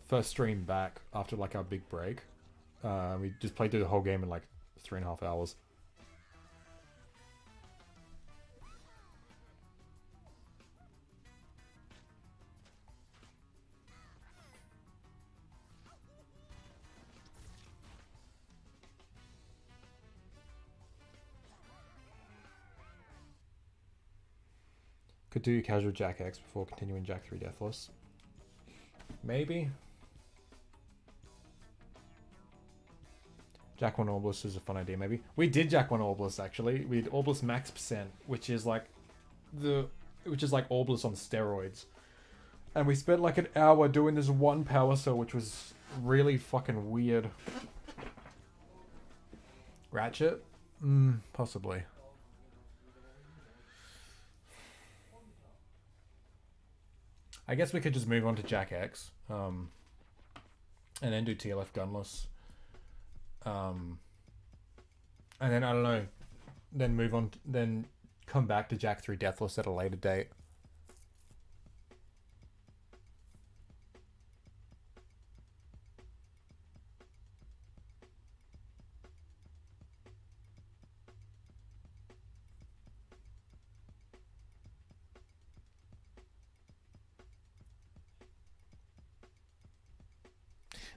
First stream back after like our big break. We just played through the whole game in like 3.5 hours. Could do casual Jack X before continuing Jack 3 Deathless. Maybe. Jack 1 Obelisk is a fun idea, maybe. We did Jack 1 Obelisk, actually. We did Obelisk Max Percent, which is like Obelisk on steroids. And we spent like an hour doing this one power cell, which was really fucking weird. Ratchet? Possibly. I guess we could just move on to Jack X. And then do TLF Gunless. And then, I don't know, then move on, then come back to Jack 3 Deathless at a later date.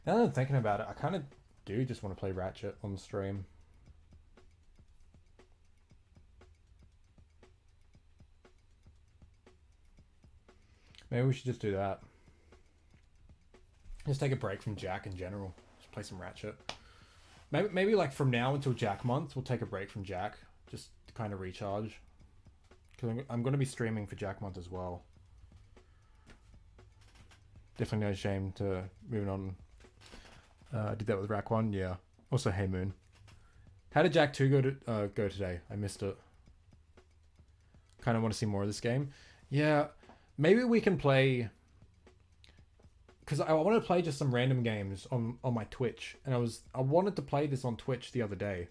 Now that I'm thinking about it, I kind of do just want to play Ratchet on the stream. Maybe we should just do that. Just take a break from Jack in general. Just play some Ratchet. Maybe like from now until Jack month, we'll take a break from Jack. Just to kind of recharge. Because I'm going to be streaming for Jack month as well. Definitely no shame to moving on. Did that with Rack 1, yeah. Also, Hey Moon. How did Jack 2 go today? I missed it. Kind of want to see more of this game. Yeah, maybe we can play... Because I want to play just some random games on my Twitch. And I wanted to play this on Twitch the other day.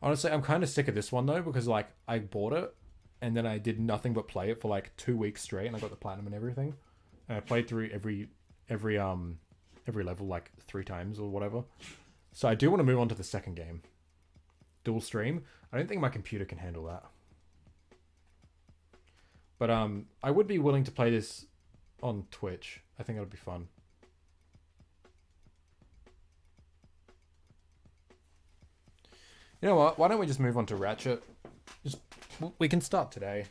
Honestly, I'm kind of sick of this one though, because like I bought it and then I did nothing but play it for like 2 weeks straight, and I got the platinum and everything. And I played through every level like 3 times or whatever. So I do want to move on to the second game. Dual stream. I don't think my computer can handle that. But I would be willing to play this on Twitch. I think it'll be fun. You know what? Why don't we just move on to Ratchet? We can start today.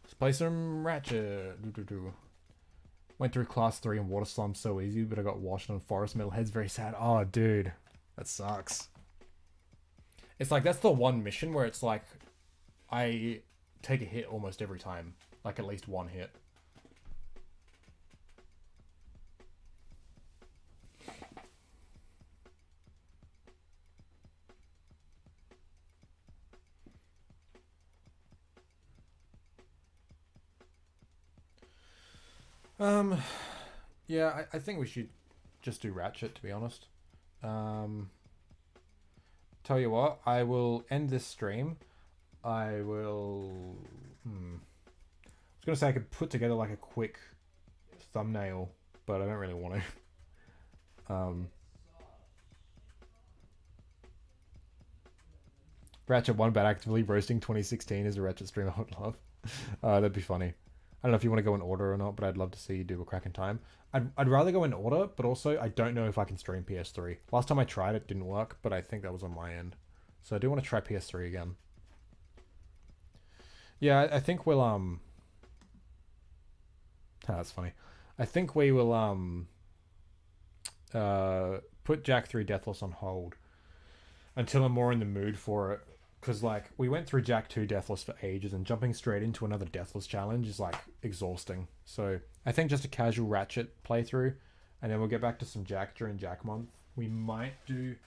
Let's play some Ratchet. Went through class 3 and water slime so easy, but I got washed on forest metalheads. Very sad. Oh, dude, that sucks. It's like that's the one mission where it's like I take a hit almost every time, like at least one hit. Yeah, I think we should just do Ratchet, to be honest. Tell you what, I will end this stream. I was gonna say I could put together like a quick thumbnail, but I don't really want to. Ratchet 1 about actively roasting 2016 is a Ratchet stream I would love. That'd be funny. I don't know if you want to go in order or not, but I'd love to see you do a crack in time. I'd rather go in order, but also I don't know if I can stream PS3. Last time I tried it didn't work, but I think that was on my end. So I do want to try PS3 again. Yeah, I think we'll that's funny. I think we will put Jack 3 Deathless on hold until I'm more in the mood for it. Because, like, we went through Jack 2 Deathless for ages, and jumping straight into another Deathless challenge is, like, exhausting. So, I think just a casual Ratchet playthrough, and then we'll get back to some Jack during Jack Month. We might do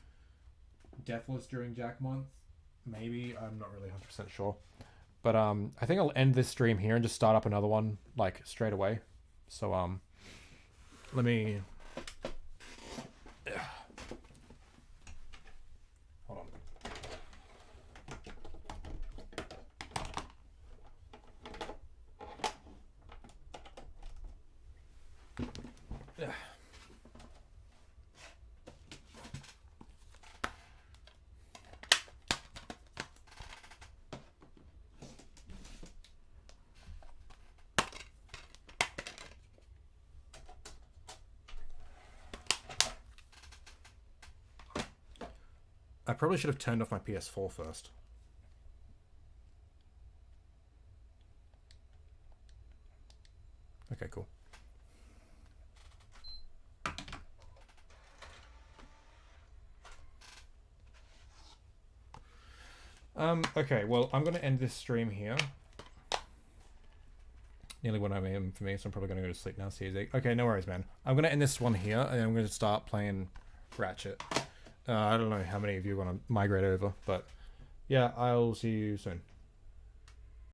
Deathless during Jack Month. Maybe. I'm not really 100% sure. But, I think I'll end this stream here and just start up another one, like, straight away. So, let me... Hold on. I probably should have turned off my PS4 first. Okay, cool. Okay, well, I'm going to end this stream here. Nearly 1 AM for me, so I'm probably going to go to sleep now. See you. Okay, no worries, man. I'm going to end this one here, and I'm going to start playing Ratchet. I don't know how many of you want to migrate over, but yeah, I'll see you soon.